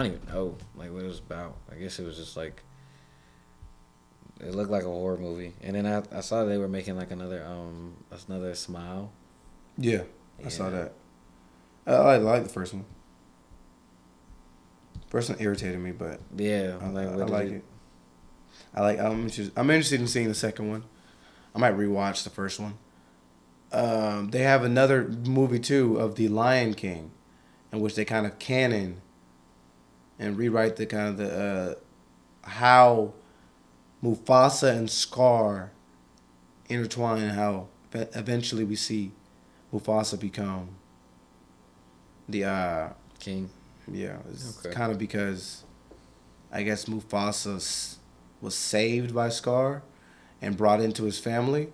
don't even know, like, what it was about. I guess it was just, like, it looked like a horror movie. And then I saw they were making, like, another Smile. Yeah, I saw that. I like the first one. First one irritated me, but Yeah, I like it. I'm interested in seeing the second one. I might rewatch the first one. They have another movie too of the Lion King, in which they kind of canon and rewrite the kind of the how Mufasa and Scar intertwine, and how eventually we see Mufasa become the King. Yeah, it's Okay. kind of because I guess Mufasa was saved by Scar and brought into his family.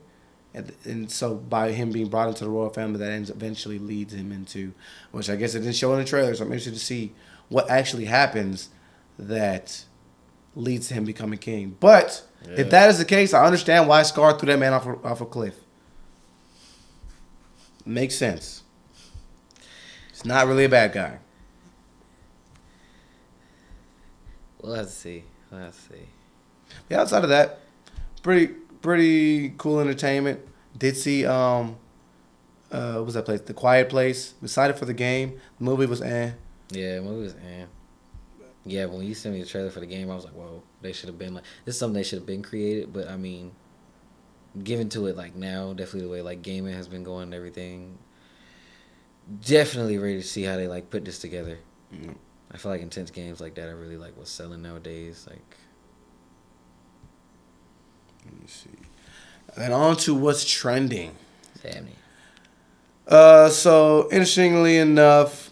And so by him being brought into the royal family, that eventually leads him into, which I guess it didn't show in the trailer, so I'm interested to see what actually happens that leads to him becoming king. But if that is the case, I understand why Scar threw that man off a cliff. Makes sense. He's not really a bad guy. We'll have to see. Yeah, outside of that, pretty cool entertainment. Did see what was that place? The Quiet Place. Excited for the game. The movie was Yeah, the movie was Yeah, but when you sent me the trailer for the game, I was like, whoa, they should have been like, this is something they should have been created. But I mean, given to it like now, definitely the way like gaming has been going and everything, definitely ready to see how they like put this together. Mm. I feel like intense games like that are really like what's selling nowadays. Like, Let me see. And on to what's trending. Damney. So interestingly enough,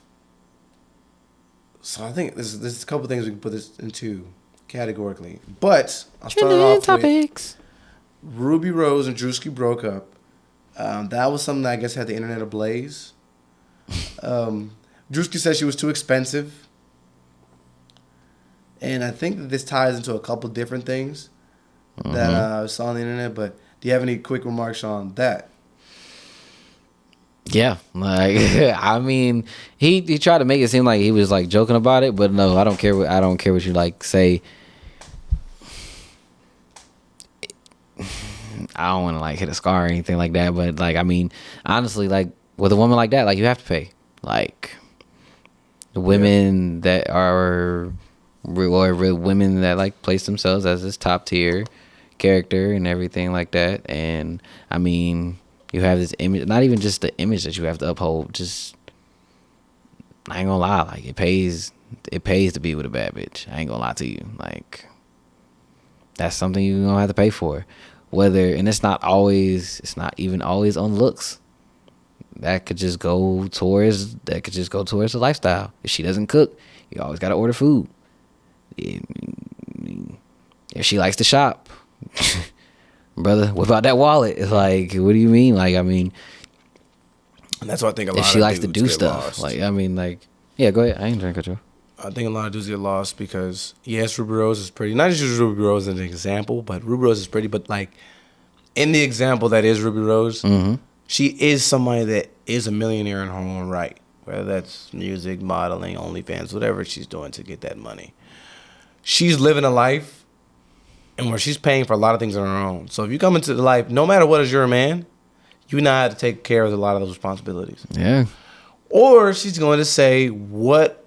so I think there's a couple things we can put this into categorically. But I'll start off with Ruby Rose and Drewski broke up. That was something that I guess had the internet ablaze. Drewski said she was too expensive. And I think that this ties into a couple different things that I saw on the internet. But do you have any quick remarks on that? Yeah, like I mean, he tried to make it seem like he was like joking about it, but no, I don't care what you like say. I don't want to like hit a scar or anything like that, but like I mean, honestly, like with a woman like that, like you have to pay. Like the women that are real women that like place themselves as this top tier character and everything like that, and I mean. You have this image, not even just the image that you have to uphold. Just, I ain't gonna lie, like it pays to be with a bad bitch. I ain't gonna lie to you, like that's something you're gonna have to pay for. And it's not even always on looks. That could just go towards the lifestyle. If she doesn't cook, you always gotta order food. If she likes to shop. Brother, what about that wallet? It's like, what do you mean? Like, I mean, And that's what I think a lot if of she likes to dudes do get stuff, lost. like, I mean, like, yeah, go ahead. I ain't trying to cut you off. I think a lot of dudes get lost because, yes, Ruby Rose is pretty. Not just use Ruby Rose as an example, but Ruby Rose is pretty. But, like, in the example that is Ruby Rose, she is somebody that is a millionaire in her own right. Whether that's music, modeling, OnlyFans, whatever she's doing to get that money. She's living a life and where she's paying for a lot of things on her own. So if you come into the life, no matter what, as you're a man, you know how to take care of a lot of those responsibilities. Yeah. Or she's going to say, what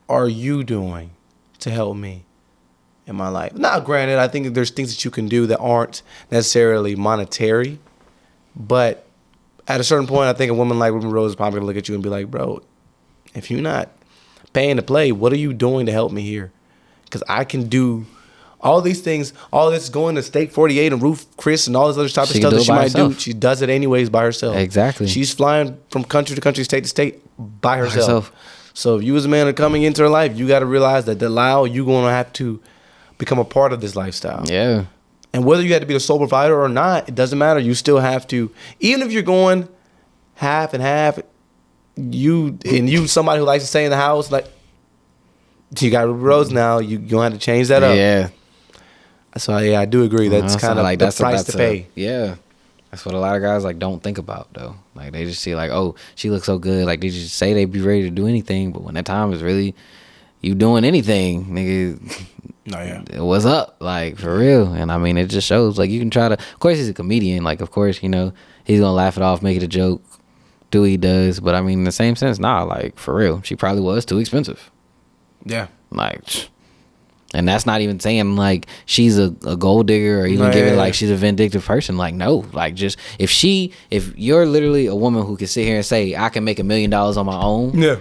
are you doing to help me in my life? Now, granted, I think that there's things that you can do that aren't necessarily monetary. But at a certain point, I think a woman like Ruby Rose is probably going to look at you and be like, bro, if you're not paying to play, what are you doing to help me here? Because I can do all these things, all this going to Steak 48 and Roof Chris and all this other type of stuff that she might do. She does it anyways by herself. Exactly. She's flying from country to country, state to state by herself. So if you as a man are coming into her life, you got to realize that Delisle, you're going to have to become a part of this lifestyle. Yeah. And whether you have to be the sole provider or not, it doesn't matter. You still have to, even if you're going half and half, you somebody who likes to stay in the house, like, you got Ruby Rose now, you're going to have to change that up. Yeah. So yeah, I do agree. That's kind of like the price to pay. Yeah, that's what a lot of guys like don't think about though. Like they just see like, oh, she looks so good. Like they just say they be ready to do anything, but when that time is really you doing anything, nigga. No, yeah. What's up? Like for real. And I mean, it just shows. Like you can try to. Of course, he's a comedian. Like of course, you know he's gonna laugh it off, make it a joke, do what he does. But I mean, in the same sense, nah. Like for real, she probably was too expensive. Yeah. Like. And that's not even saying like she's a gold digger or even giving like she's a vindictive person. Like no, like just if you're literally a woman who can sit here and say I can make $1 million on my own. Yeah.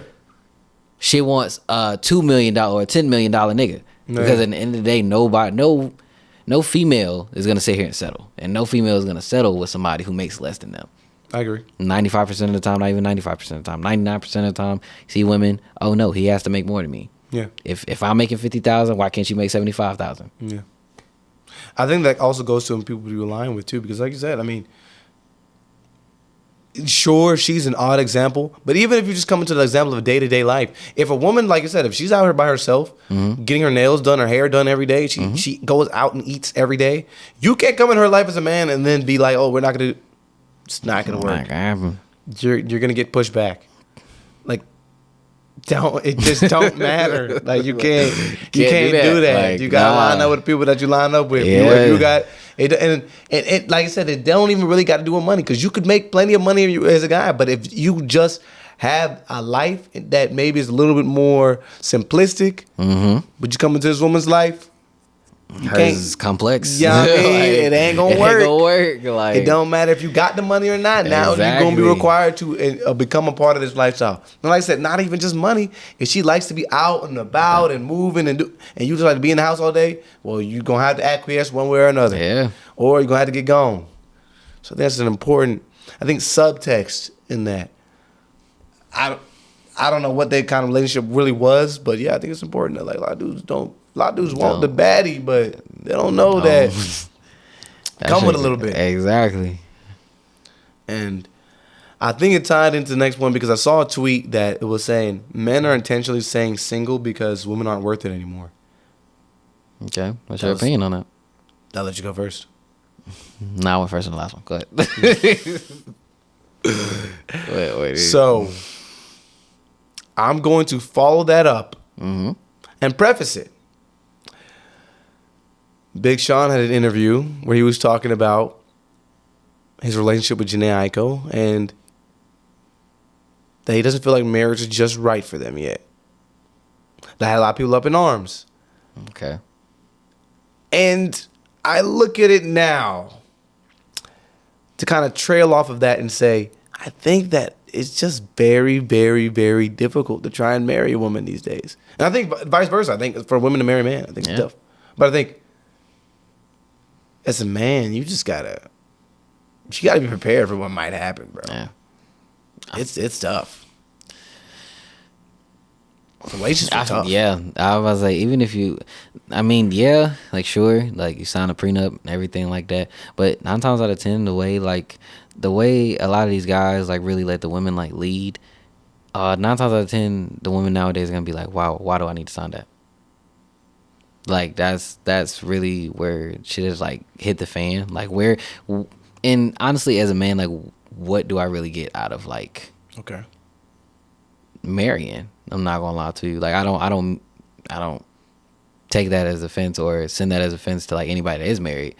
She wants a $2 million or a $10 million nigga because at the end of the day, no female is gonna sit here and settle, and no female is gonna settle with somebody who makes less than them. I agree. 95% of the time, not even 95% of the time, 99% of the time, see women, oh no, he has to make more than me. Yeah. If I'm making 50,000, why can't you make 75,000? Yeah. I think that also goes to people you align with too, because like you said, I mean, sure, she's an odd example, but even if you just come into the example of a day-to-day life, if a woman, like I said, if she's out here by herself, getting her nails done, her hair done every day, she goes out and eats every day, you can't come in her life as a man and then be like, oh, we're not going to, it's not going to work. You're going to get pushed back. Like, it just don't matter. Like, you can't do that. Like, you got to line up with the people that you line up with. Yeah. You got it, and like I said, it don't even really got to do with money, because you could make plenty of money as a guy, but if you just have a life that maybe is a little bit more simplistic, but you come into this woman's life, hers is complex. Yeah, you know what I mean? It ain't gonna work. It ain't gonna work. Like, it don't matter if you got the money or not. Now you're gonna be required to become a part of this lifestyle. And like I said, not even just money. If she likes to be out and about and moving and you just like to be in the house all day, well, you're gonna have to acquiesce one way or another. Yeah. Or you're gonna have to get gone. So that's an important, I think, subtext in that. I don't know what that kind of relationship really was, but yeah, I think it's important that like a lot of dudes want the baddie, but they don't know that come with a little bit. Exactly. And I think it tied into the next one, because I saw a tweet that it was saying men are intentionally saying single because women aren't worth it anymore. Okay. What's your opinion on that? I'll let you go first. No, I went first on the last one. Go ahead. wait. So I'm going to follow that up and preface it. Big Sean had an interview where he was talking about his relationship with Jhené Aiko and that he doesn't feel like marriage is just right for them yet. That had a lot of people up in arms. Okay. And I look at it now to kind of trail off of that and say, I think that it's just very, very, very difficult to try and marry a woman these days. And I think vice versa. I think for women to marry a man, I think it's tough. But I think as a man, you gotta be prepared for what might happen, bro. Yeah. It's tough. Relationships are tough. Yeah, I was like, even if you, I mean, yeah, like sure, like you sign a prenup and everything like that, but 9 times out of 10, the way a lot of these guys like really let the women like lead, 9 times out of 10, the women nowadays are gonna be like, wow, why do I need to sign that? Like that's really where shit is like hit the fan. Like where, and honestly, as a man, like what do I really get out of like marrying? I'm not gonna lie to you. Like I don't take that as offense or send that as offense to like anybody that is married.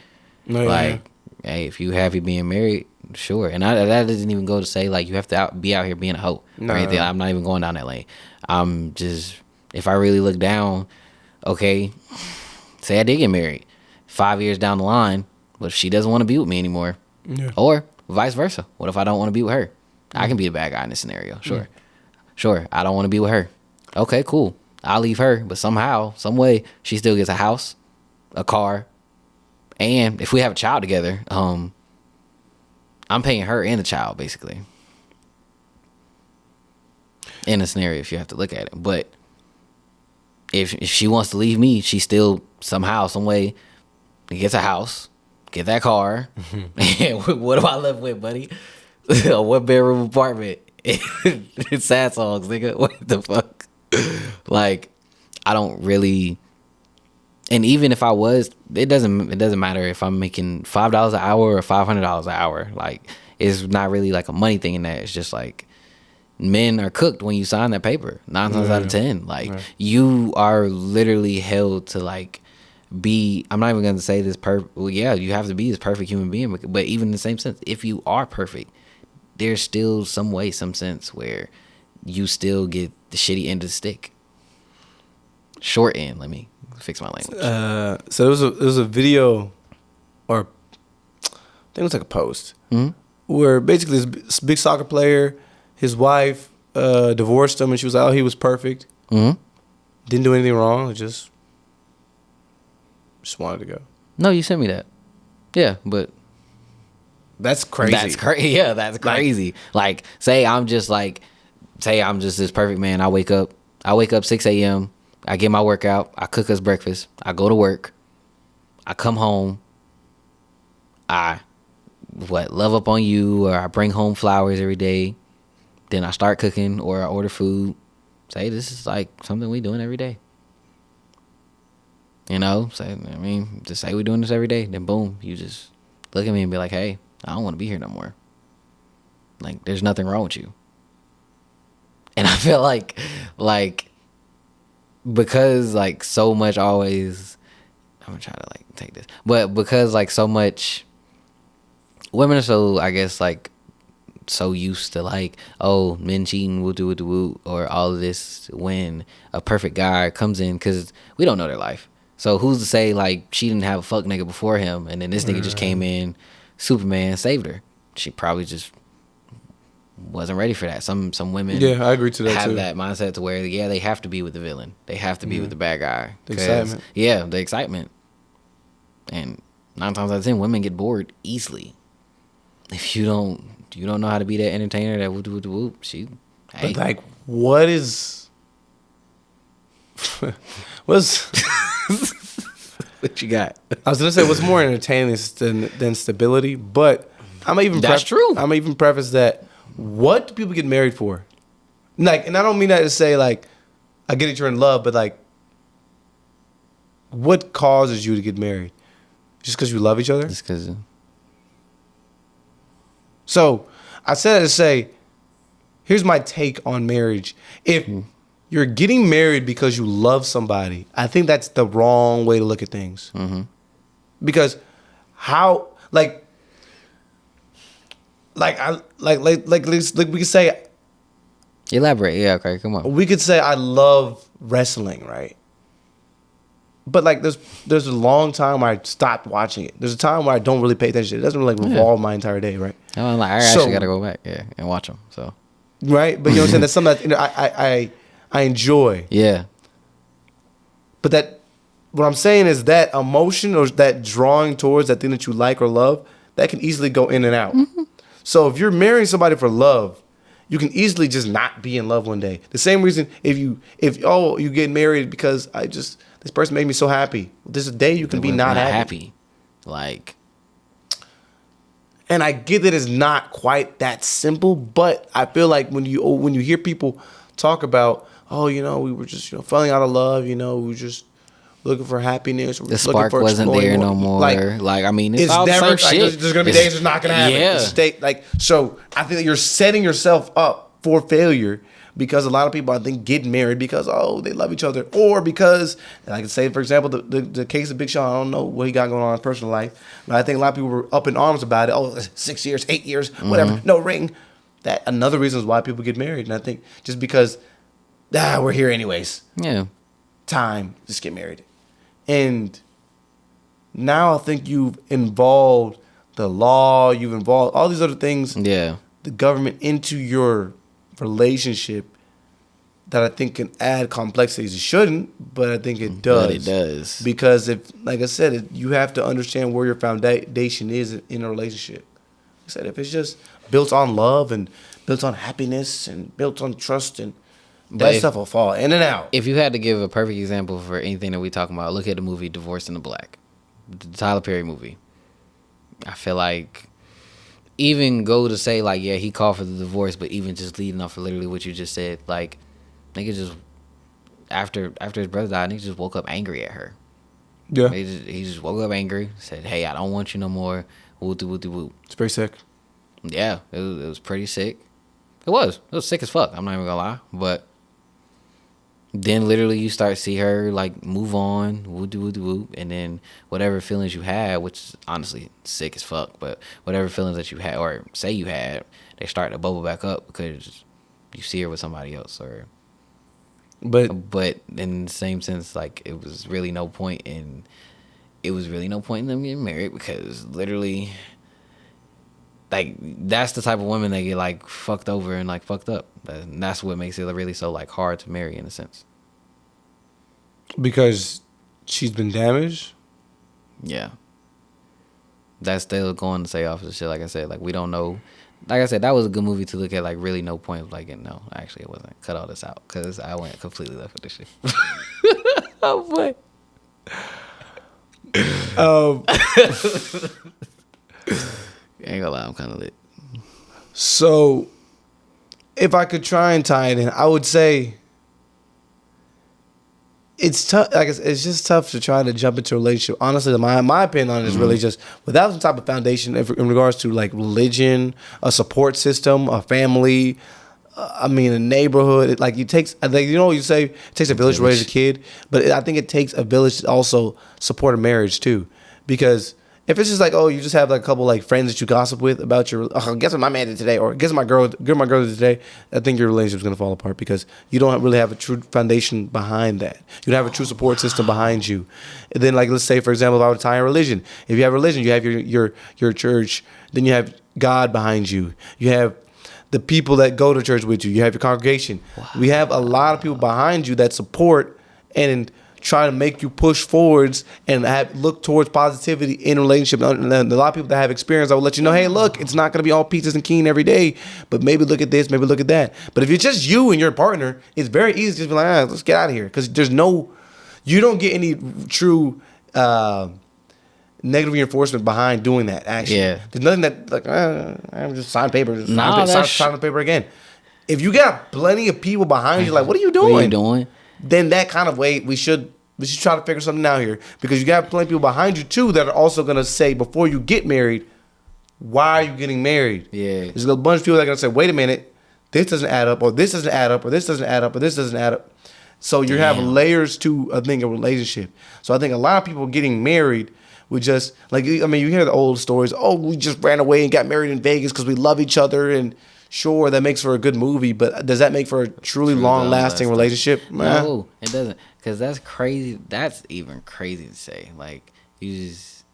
Hey, if you happy being married, sure. And that doesn't even go to say like you have to be out here being a hoe or anything. I'm not even going down that lane. I'm just, if I really look down, okay, say I did get married 5 years down the line, but if she doesn't want to be with me anymore, or vice versa, what if I don't want to be with her? I can be the bad guy in this scenario. Sure, I don't want to be with her. Okay, cool. I'll leave her, but somehow, some way, she still gets a house, a car, and if we have a child together, I'm paying her and the child, basically. In a scenario, if you have to look at it. But if she wants to leave me, she still somehow, some way, gets a house, get that car. And what am I left with, buddy? A 1-bedroom apartment. It's sad songs, nigga. What the fuck? Like, I don't really. And even if I was, it doesn't matter if I'm making $5 an hour or $500 an hour. Like, it's not really like a money thing in that. It's just like men are cooked when you sign that paper. 9 times out of 10, like you are literally held to like be. I'm not even gonna say this perfect. Well, yeah, you have to be this perfect human being. But even in the same sense, if you are perfect, there's still some way, some sense where you still get the shitty end of the stick. Short end. Let me fix my language. So there was a video, or I think it was like a post, where basically this big soccer player, his wife divorced him, and she was like, "Oh, he was perfect. Didn't do anything wrong. Just wanted to go." No, you sent me that. Yeah, but That's crazy. That's crazy. Yeah, that's crazy. Like, say I'm just this perfect man. I wake up 6 a.m. I get my workout. I cook us breakfast. I go to work. I come home. I love up on you, or I bring home flowers every day. Then I start cooking, or I order food. Say this is like something we doing every day. You know, just say we're doing this every day. Then boom, you just look at me and be like, hey, I don't want to be here no more. Like, there's nothing wrong with you. And I feel like because like so much always, I'm gonna try to like take this, but because like so much women are so, I guess, like so used to like, oh, men cheating, woo do woo, or all of this when a perfect guy comes in, because we don't know their life. So who's to say like she didn't have a fuck nigga before him, and then this nigga just came in, Superman saved her. She probably just wasn't ready for that. Some women, yeah, I agree to that have too. that mindset to where they have to be with the villain. They have to be with the bad guy. The excitement. Yeah, the excitement. And 9 times out of 10, women get bored easily. If you don't know how to be that entertainer, that whoop whoop whoop, hey. But like, what you got? I was gonna say what's more entertaining than stability, but That's true. I'm even preface that. What do people get married for? Like, and I don't mean that to say like, I get it, you're in love, but like, what causes you to get married? Just because you love each other? Just because. So I said that to say, here's my take on marriage. If you're getting married because you love somebody, I think that's the wrong way to look at things. Mm-hmm. Because how, like we could say, Elaborate. Yeah, okay, come on. we could say I love wrestling, right? But like there's a long time where I stopped watching it. There's a time where I don't really pay attention. It doesn't really like revolve my entire day, right? I'm like, I actually gotta go back, and watch them. So right, but you know what I'm saying? That's something that I enjoy. Yeah. But what I'm saying is that emotion or that drawing towards that thing that you like or love, that can easily go in and out. Mm-hmm. So if you're marrying somebody for love, you can easily just not be in love one day. The same reason if you get married because this person made me so happy. There's a day you can be not happy. Like, and I get that it's not quite that simple, but I feel like when you hear people talk about, we were just falling out of love, we were just looking for happiness. The spark wasn't there no more. Like I mean, it's all never the same shit. There's gonna be days it's not gonna happen. Yeah. So I think that you're setting yourself up for failure because a lot of people I think get married because they love each other, or because, and I can say for example the case of Big Sean. I don't know what he got going on in his personal life, but I think a lot of people were up in arms about it. 6 years, 8 years, whatever, no ring. That another reason is why people get married, and I think just because we're here anyways. Yeah. Time, just get married. And now I think you've involved the law, you've involved all these other things, the government into your relationship that I think can add complexities. It shouldn't, but I think it does. But it does. Because if, like I said, you have to understand where your foundation is in a relationship. Like I said, if it's just built on love and built on happiness and built on trust, and that stuff will fall in and out. If you had to give a perfect example for anything that we talking about, look at the movie Divorced in the Black, the Tyler Perry movie. I feel like even go to say like, yeah, he called for the divorce, but even just leading off of literally what you just said, like, nigga just after his brother died, nigga just woke up angry at her. Yeah, he just woke up angry, said, "Hey, I don't want you no more." Woo woo woo. It's pretty sick. Yeah, it was pretty sick. It was sick as fuck. I'm not even gonna lie, but then literally you start to see her like move on, woo, and then whatever feelings you had, which is honestly sick as fuck, but whatever feelings that you had or say you had, they start to bubble back up because you see her with somebody else, or but in the same sense, like it was really no point in them getting married, because literally, like, that's the type of women that get like fucked over and like fucked up. And that's what makes it really so like hard to marry in a sense. Because she's been damaged? Yeah. that's still going to say off of shit. Like I said, like we don't know. Like I said, that was a good movie to look at. Like really, no point of like, no, actually, it wasn't. Cut all this out because I went completely left with this shit. Oh boy. Ain't gonna lie, I'm kind of lit. So, if I could try and tie it in, I would say it's tough. Like it's just tough to try to jump into a relationship. Honestly, my opinion on it is really just without some type of foundation in regards to like religion, a support system, a family. I mean, a neighborhood. It takes. Like you know, you say it takes a village to raise a kid, but I think it takes a village to also support a marriage too, because. If it's just like, oh, you just have like a couple like friends that you gossip with about your, guess what my man did today, or guess what my girl did today, I think your relationship's gonna fall apart because you don't really have a true foundation behind that. You don't have a true support system behind you. And then like let's say for example, if I would tie in religion, if you have religion, you have your church, then you have God behind you. You have the people that go to church with you. You have your congregation. Wow. We have a lot of people behind you that support and try to make you push forwards and look towards positivity in a relationship. And a lot of people that have experience, I will let you know, hey, look, it's not going to be all peaches and keen every day, but maybe look at this, maybe look at that. But if it's just you and your partner, it's very easy to just be like, let's get out of here. Because you don't get any true negative reinforcement behind doing that action. Yeah. There's nothing that, like, I'm just sign paper. Sign the paper again. If you got plenty of people behind you, like, what are you doing? What are you doing? Then that kind of way, we should try to figure something out here, because you got plenty of people behind you too that are also gonna say before you get married, why are you getting married? Yeah, there's a bunch of people that are gonna say, wait a minute, this doesn't add up, or this doesn't add up, or this doesn't add up, or this doesn't add up. So you have layers to a relationship. So I think a lot of people getting married would just like, I mean, you hear the old stories. Oh, we just ran away and got married in Vegas because we love each other, and sure, that makes for a good movie, but does that make for a truly long-lasting relationship? No, it doesn't. Because that's crazy. That's even crazy to say. Like, you just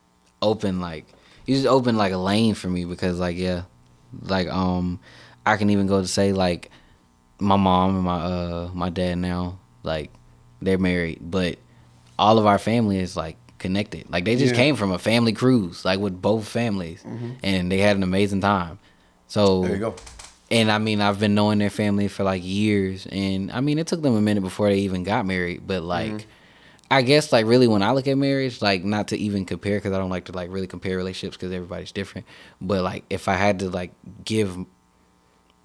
open like a lane for me, because like, yeah, like I can even go to say like my mom and my dad now, like they're married, but all of our family is like connected. Like they just came from a family cruise, like with both families, and they had an amazing time. So there you go. And I mean, I've been knowing their family for like years, and I mean, it took them a minute before they even got married. But like, I guess like really when I look at marriage, like not to even compare, because I don't like to like really compare relationships because everybody's different. But like, if I had to like give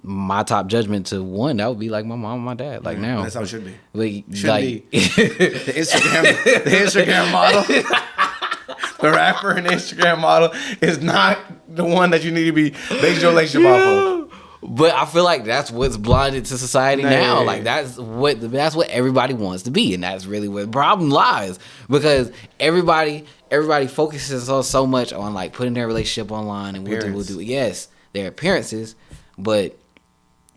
my top judgment to one, that would be like my mom and my dad. Like now, that's how it should be. Like, should be the Instagram model. The rapper and Instagram model is not the one that you need to be basing your relationship off of. But I feel like that's what's blinded to society now. Like that's what everybody wants to be, and that's really where the problem lies. Because everybody focuses on so much on like putting their relationship online and we'll do. Yes, their appearances, but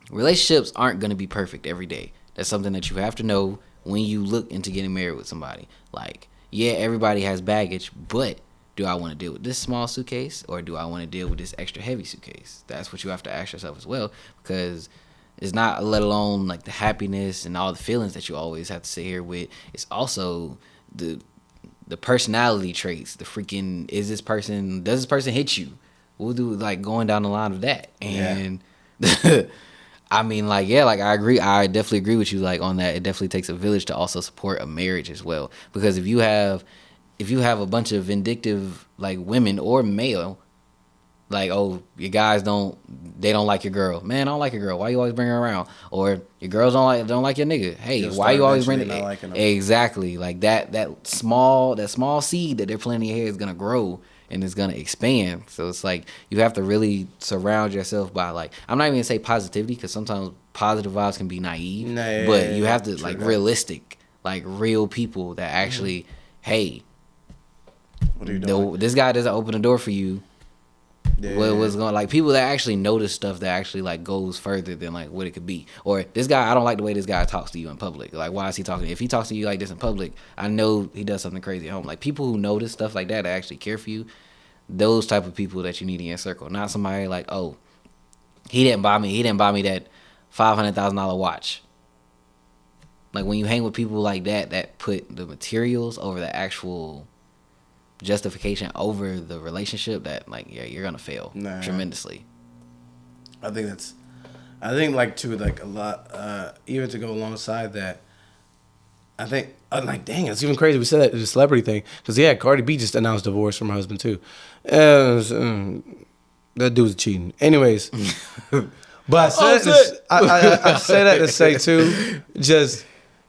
relationships aren't going to be perfect every day. That's something that you have to know when you look into getting married with somebody. Like, yeah, everybody has baggage, but do I want to deal with this small suitcase, or do I want to deal with this extra heavy suitcase? That's what you have to ask yourself as well, because it's not let alone like the happiness and all the feelings that you always have to sit here with. It's also the personality traits, the freaking, does this person hit you? We'll do like going down the line of that. And I mean, like, yeah, like I definitely agree with you like on that. It definitely takes a village to also support a marriage as well, because if you have a bunch of vindictive like women or male, like, oh, your guys don't like your girl. Man, I don't like your girl. Why you always bring her around? Or your girls don't like your nigga. Hey, why you always bring it? Exactly. Like that small seed that they're planting in your head is gonna grow and it's gonna expand. So it's like you have to really surround yourself by like, I'm not even gonna say positivity, because sometimes positive vibes can be naive. But you have to like realistic, like real people that actually, hey, what are you doing? This guy doesn't open the door for you. What's going, like people that actually notice stuff that actually like goes further than like what it could be. Or this guy, I don't like the way this guy talks to you in public. Like, why is he talking? If he talks to you like this in public, I know he does something crazy at home. Like people who notice stuff like that actually care for you. Those type of people that you need in your circle, not somebody like, oh, he didn't buy me that $500,000 watch. Like when you hang with people like that put the materials over the actual justification over the relationship, that like you're gonna fail tremendously. I think like too, like a lot, even to go alongside that, I think I'm like, dang, it's even crazy. We said that the celebrity thing because Cardi B just announced divorce from her husband too. That dude's cheating. Anyways, but I say that to say too, just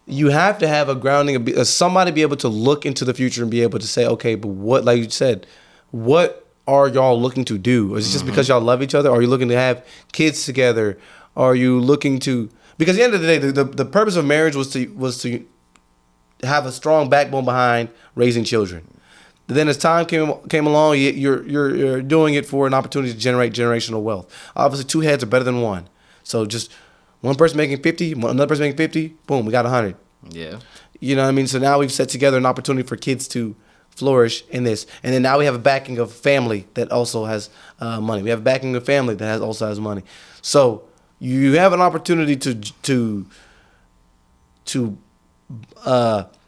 you have to have a grounding, somebody be able to look into the future and be able to say, okay, but what, like you said, what are y'all looking to do? Is it just because y'all love each other? Are you looking to have kids together? Are you looking to? Because at the end of the day, the purpose of marriage was to have a strong backbone behind raising children. But then as time came along, you're doing it for an opportunity to generate generational wealth. Obviously, two heads are better than one. So just one person making 50, another person making 50, boom, we got 100. Yeah. You know what I mean? So now we've set together an opportunity for kids to flourish in this. And then now we have a backing of family that also has money. We have a backing of family that also has money. So you have an opportunity to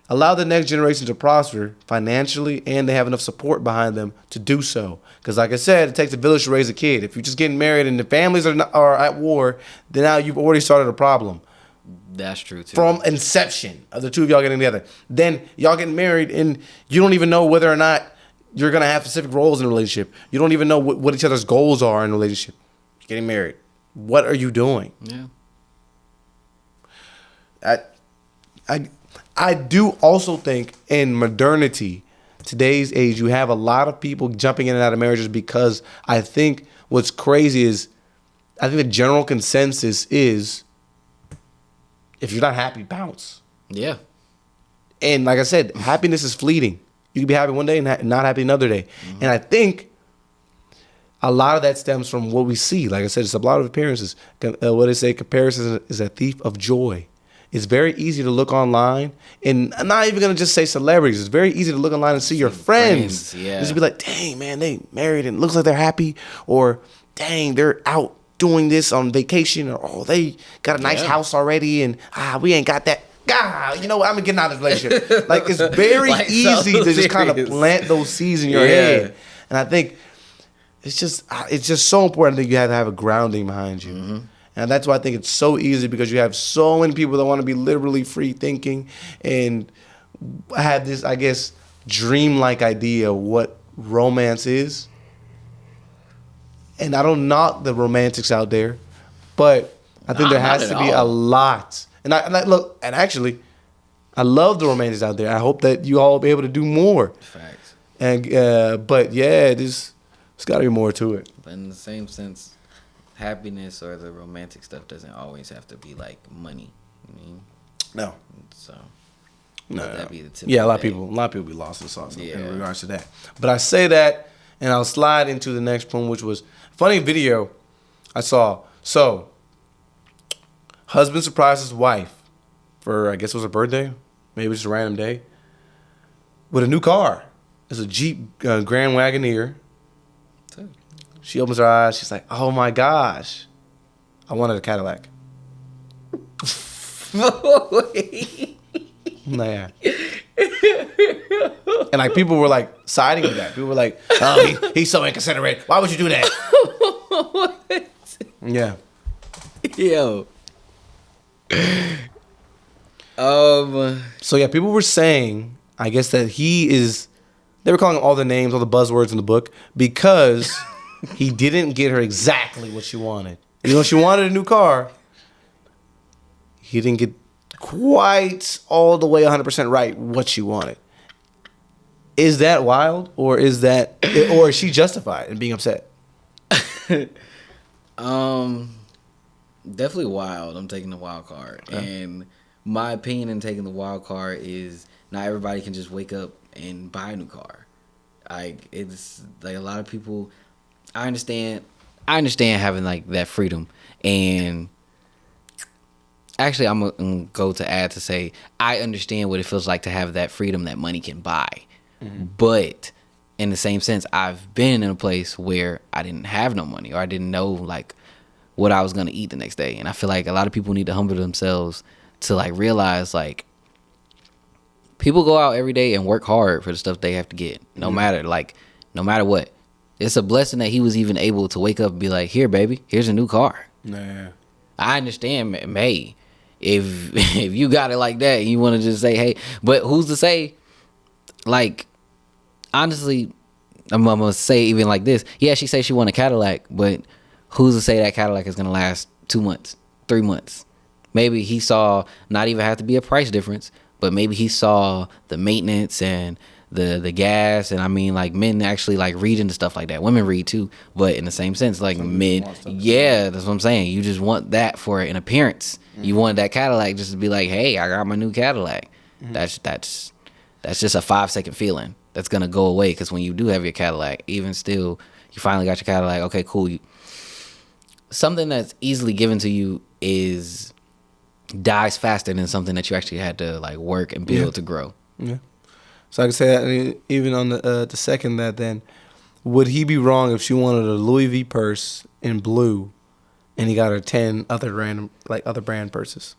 allow the next generation to prosper financially, and they have enough support behind them to do so. Because like I said, it takes a village to raise a kid. If you're just getting married and the families are at war, then now you've already started a problem. That's true too. From inception of the two of y'all getting together. Then y'all getting married and you don't even know whether or not you're going to have specific roles in a relationship. You don't even know what each other's goals are in a relationship. You're getting married. What are you doing? Yeah. I do also think in modernity, today's age, you have a lot of people jumping in and out of marriages because I think what's crazy is, I think the general consensus is, if you're not happy, bounce. Yeah. And like I said, happiness is fleeting. You can be happy one day and not happy another day. And I think a lot of that stems from what we see. Like I said, it's a lot of appearances. What they say, comparison is a thief of joy. It's very easy to look online, and I'm not even going to just say celebrities. It's very easy to look online and see your friends. Yeah. Just be like, dang, man, they married and it looks like they're happy. Or, dang, they're out doing this on vacation. Or, oh, they got a nice house already, and we ain't got that. God, you know what? I'm getting out of this relationship. Like, it's very Like, easy so to just kind of serious. plant those seeds in your head. And I think it's just so important that you have to have a grounding behind you. And that's why I think it's so easy, because you have so many people that want to be literally free thinking and have this, I guess, dreamlike idea of what romance is. And I don't knock the romantics out there, but I think there has to be a lot. And I look, and actually, I love the romantics out there. I hope that you all will be able to do more. Facts. And but yeah, there's got to be more to it. But in the same sense, happiness or the romantic stuff doesn't always have to be like money. I mean, No. so No. that'd be the tip. Yeah, a of lot the of day. people be lost in sauce in Yeah. regards to that. But I say that, and I'll slide into the next poem, which was a funny video I saw. So, husband surprised his wife for, I guess it was her birthday, maybe it was just a random day, with a new car. It's a Jeep Grand Wagoneer. She opens her eyes. She's like, "Oh my gosh, I wanted a Cadillac." Nah. And like people were like siding with that. People were like, "Oh, he's so inconsiderate. Why would you do that?" What? Yeah. Yo. So yeah, people were saying, I guess that they were calling him all the names, all the buzzwords in the book, because he didn't get her exactly what she wanted. You know, she wanted a new car. He didn't get quite all the way 100% right what she wanted. Is that wild, or is she justified in being upset? Definitely wild. I'm taking the wild card. And my opinion in taking the wild card is not everybody can just wake up and buy a new car. Like, it's like a lot of people, I understand having like that freedom. And actually, I'm gonna go to add to say, I understand what it feels like to have that freedom that money can buy. But in the same sense, I've been in a place where I didn't have no money, or I didn't know like what I was gonna eat the next day. And I feel like a lot of people need to humble themselves to like realize like People go out every day and work hard for the stuff they have to get. No matter what. It's a blessing that he was even able to wake up and be like, here, baby, here's a new car. Nah. I understand, hey, if you got it like that, you want to just say, hey, but who's to say, like, honestly, I'm going to say even like this. Yeah, she say she want a Cadillac, but who's to say that Cadillac is going to last 2 months, 3 months? Maybe he saw not even have to be a price difference, but maybe he saw the maintenance and the gas, and I mean, like, men actually like read into stuff like that. Women read too, but in the same sense, like men, yeah, that's what I'm saying. You just want that for an appearance. You want that Cadillac just to be like, hey, I got my new Cadillac. That's just a 5-second feeling that's gonna go away, because when you do have your Cadillac, even still, you finally got your Cadillac. Okay, cool. Something that's easily given to you dies faster than something that you actually had to like work and build to grow. Yeah. So I can say that even on the second that, then would he be wrong if she wanted a Louis V purse in blue, and he got her 10 other random other brand purses?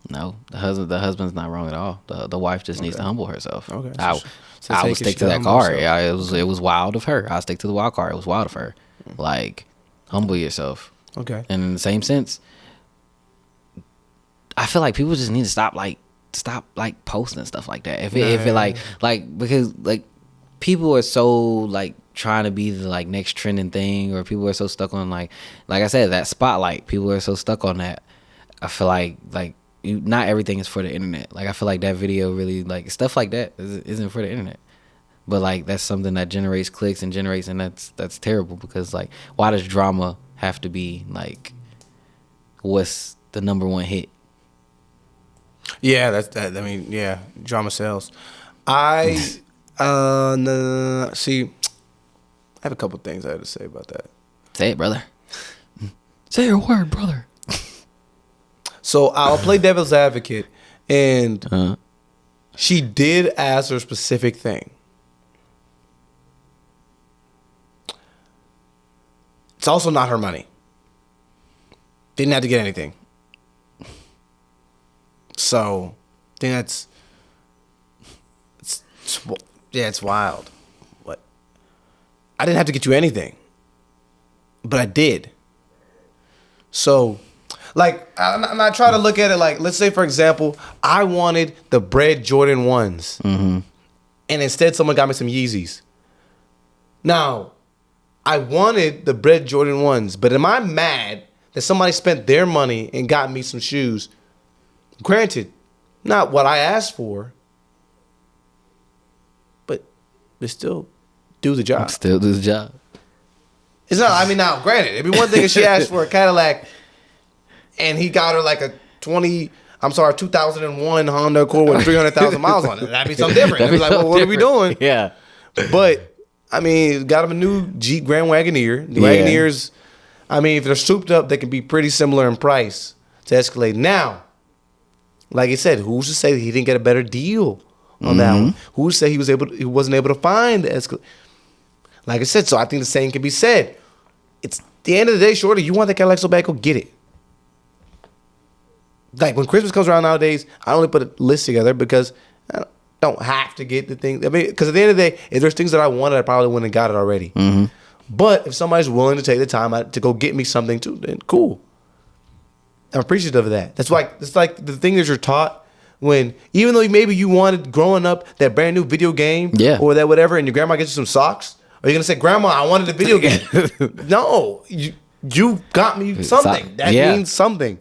No, the husband's not wrong at all. The wife just needs to humble herself. Okay. I would stick to that card. Yeah, it was wild of her. I'll stick to the wild card. It was wild of her. Like, humble yourself. Okay. And in the same sense, I feel like people just need to stop posting stuff like that. If it like because like people are so like trying to be the like next trending thing, or people are so stuck on like I said, that spotlight. People are so stuck on that. I feel like not everything is for the internet. Like, I feel like that video really, like, stuff like that isn't for the internet. But like, that's something that generates clicks and that's terrible, because like, why does drama have to be like what's the number one hit? Yeah, that's that. I mean, yeah, drama sells. See, I have a couple things I had to say about that. Say it, brother. Say your word, brother. So I'll play devil's advocate, and she did ask her a specific thing. It's also not her money. Didn't have to get anything. So, I think it's wild. What? I didn't have to get you anything, but I did. So, like, I try to look at it like, let's say, for example, I wanted the Bread Jordan 1s, and instead someone got me some Yeezys. Now, I wanted the Bread Jordan 1s, but am I mad that somebody spent their money and got me some shoes? Granted, not what I asked for, but they still do the job. Still do the job. It's not, I mean, now, granted, it'd be one thing if she asked for a Cadillac and he got her like a 2001 Honda Accord with 300,000 miles on it. That'd be something different. It'd be like, well, what are we doing? Yeah. But, I mean, got him a new Jeep Grand Wagoneer. The Wagoneers, I mean, if they're souped up, they can be pretty similar in price to Escalade. Now, like I said, who's to say that he didn't get a better deal on that one? Who's to say he wasn't able to find the Escalade? Like I said, so I think the same can be said. It's the end of the day, shorty, you want that Cadillac so bad, go get it. Like, when Christmas comes around nowadays, I only put a list together because I don't have to get the thing. I mean, because at the end of the day, if there's things that I wanted, I probably wouldn't have got it already. But if somebody's willing to take the time out to go get me something too, then cool. I'm appreciative of that. That's like, it's like the thing that you're taught when, even though maybe you wanted growing up that brand new video game or that whatever, and your grandma gets you some socks, are you going to say, Grandma, I wanted a video game? No, you got me something. That means something.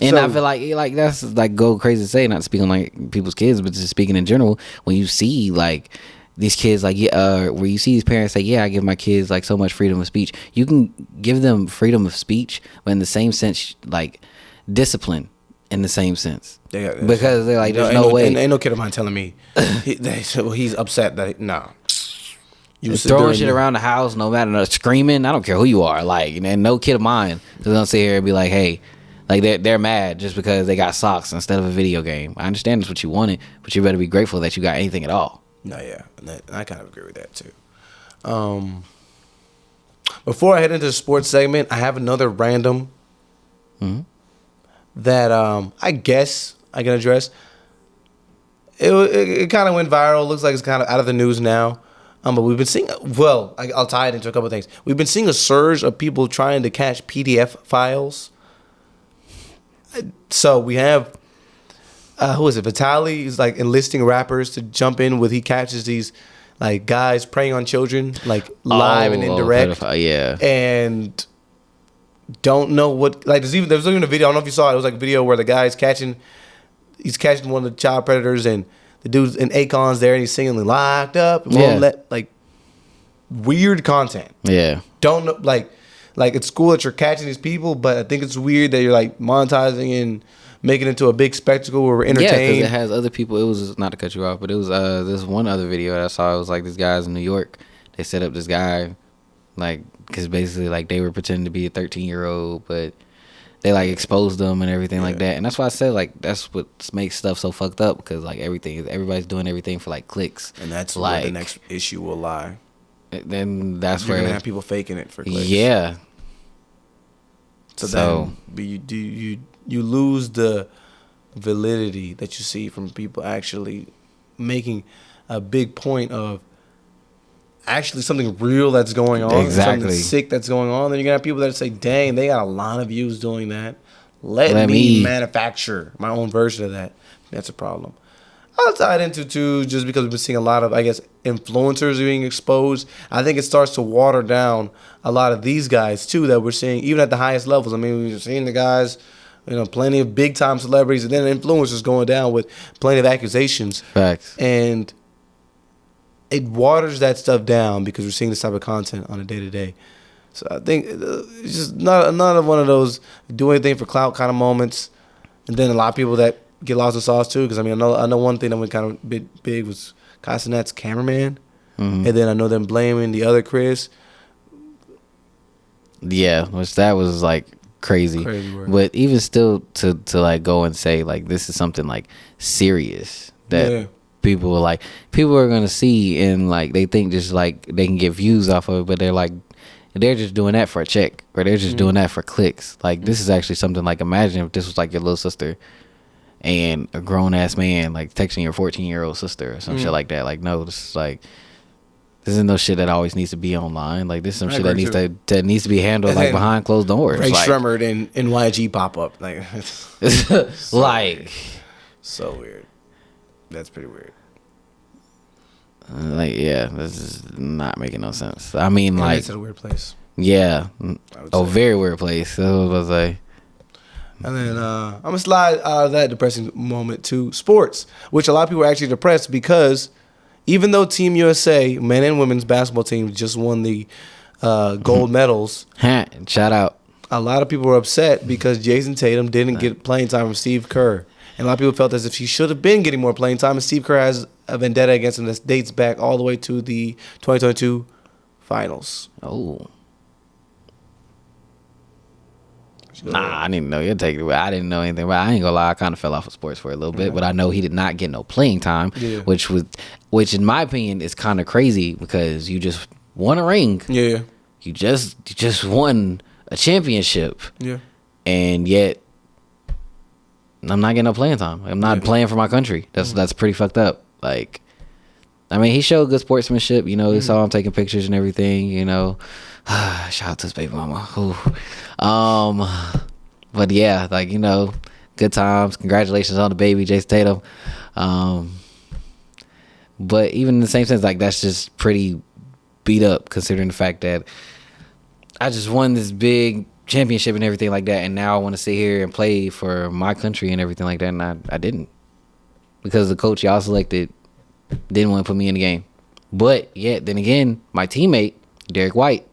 And I feel like that's like go crazy to say, not speaking like people's kids, but just speaking in general. When you see like these kids, like where you see these parents say, "Yeah, I give my kids like so much freedom of speech." You can give them freedom of speech, but in the same sense, like discipline in the same sense, because they're like, "There's no way." Ain't no kid of mine telling me he's upset that you throwing shit around the house, no matter screaming. I don't care who you are. Like, and no kid of mine is gonna sit here and be like, "Hey." Like, they're mad just because they got socks instead of a video game. I understand that's what you wanted, but you better be grateful that you got anything at all. No, yeah. I kind of agree with that, too. Before I head into the sports segment, I have another random that I guess I can address. it kind of went viral. Looks like it's kind of out of the news now. But we've been seeing, I'll tie it into a couple of things. We've been seeing a surge of people trying to catch PDF files. So we have, who is it? Vitaly is like enlisting rappers to jump in he catches these like guys preying on children, like live and indirect. Yeah. And don't know what, like there was even a video, I don't know if you saw it. It was like a video where the guy's catching one of the child predators, and the dude's in Akon's there and he's singing locked up. Like weird content. Yeah. Don't know, like it's cool that you're catching these people, but I think it's weird that you're like monetizing and making it into a big spectacle where we're entertained. Yeah, because it has other people. It was, not to cut you off, but it was this one other video that I saw. It was like these guys in New York. They set up this guy, like, because basically like they were pretending to be a 13-year-old, but they like exposed them and everything like that. And that's why I said like that's what makes stuff so fucked up, because like everybody's doing everything for like clicks. And that's like, where the next issue will lie. Then that's you're where gonna have people faking it for clicks. Yeah. So then you lose the validity that you see from people actually making a big point of actually something real that's going on, something sick that's going on. Then you're gonna have people that say, "Dang, they got a lot of views doing that. Let me manufacture my own version of that." That's a problem. I'll tie it into too, just because we've been seeing a lot of, I guess, influencers being exposed. I think it starts to water down a lot of these guys too that we're seeing, even at the highest levels. I mean, we've seen the guys, plenty of big time celebrities, and then influencers going down with plenty of accusations. Facts. And it waters that stuff down because we're seeing this type of content on a day to day. So I think it's just not one of those do anything for clout kind of moments. And then a lot of people that get lost in sauce too, because I mean I know one thing that went kind of big was Castanet's cameraman, and then I know them blaming the other Chris. Yeah, which that was like crazy work. But even still to like go and say like this is something like serious that people are gonna see, and like they think just like they can get views off of it, but they're just doing that for a check, or they're just doing that for clicks. Like this is actually something like, imagine if this was like your little sister and a grown-ass man like texting your 14-year-old sister or some shit like that. Like, no, this is like, this is no shit that always needs to be online. Like, this is some shit that needs to be handled like behind closed doors. Ray like, Shremmerd and YG pop up. Like, like weird. So weird. That's pretty weird. Like, yeah, this is not making no sense. I mean, like, it's a weird place. Yeah. Very weird place. That's what I was like. And then I'm going to slide out of that depressing moment to sports, which a lot of people are actually depressed because even though Team USA, men and women's basketball team, just won the gold medals. Shout out. A lot of people were upset because Jason Tatum didn't get playing time from Steve Kerr. And a lot of people felt as if he should have been getting more playing time. And Steve Kerr has a vendetta against him that dates back all the way to the 2022 finals. Oh. Nah, I didn't know you'd take it away. I didn't know anything, but I ain't gonna lie, I kind of fell off of sports for a little bit. But I know he did not get no playing time, which in my opinion is kind of crazy because you just won a ring. Yeah, you just won a championship. Yeah, and yet I'm not getting no playing time. I'm not playing for my country. That's pretty fucked up. Like, I mean, he showed good sportsmanship. You know, he saw him taking pictures and everything. You know. Shout out to his baby mama. But yeah, like, you know, good times. Congratulations on the baby, Jason Tatum. But even in the same sense, like, that's just pretty beat up considering the fact that I just won this big championship and everything like that, and now I want to sit here and play for my country and everything like that, and I didn't, because the coach y'all selected didn't want to put me in the game. But yet then again, my teammate Derrick White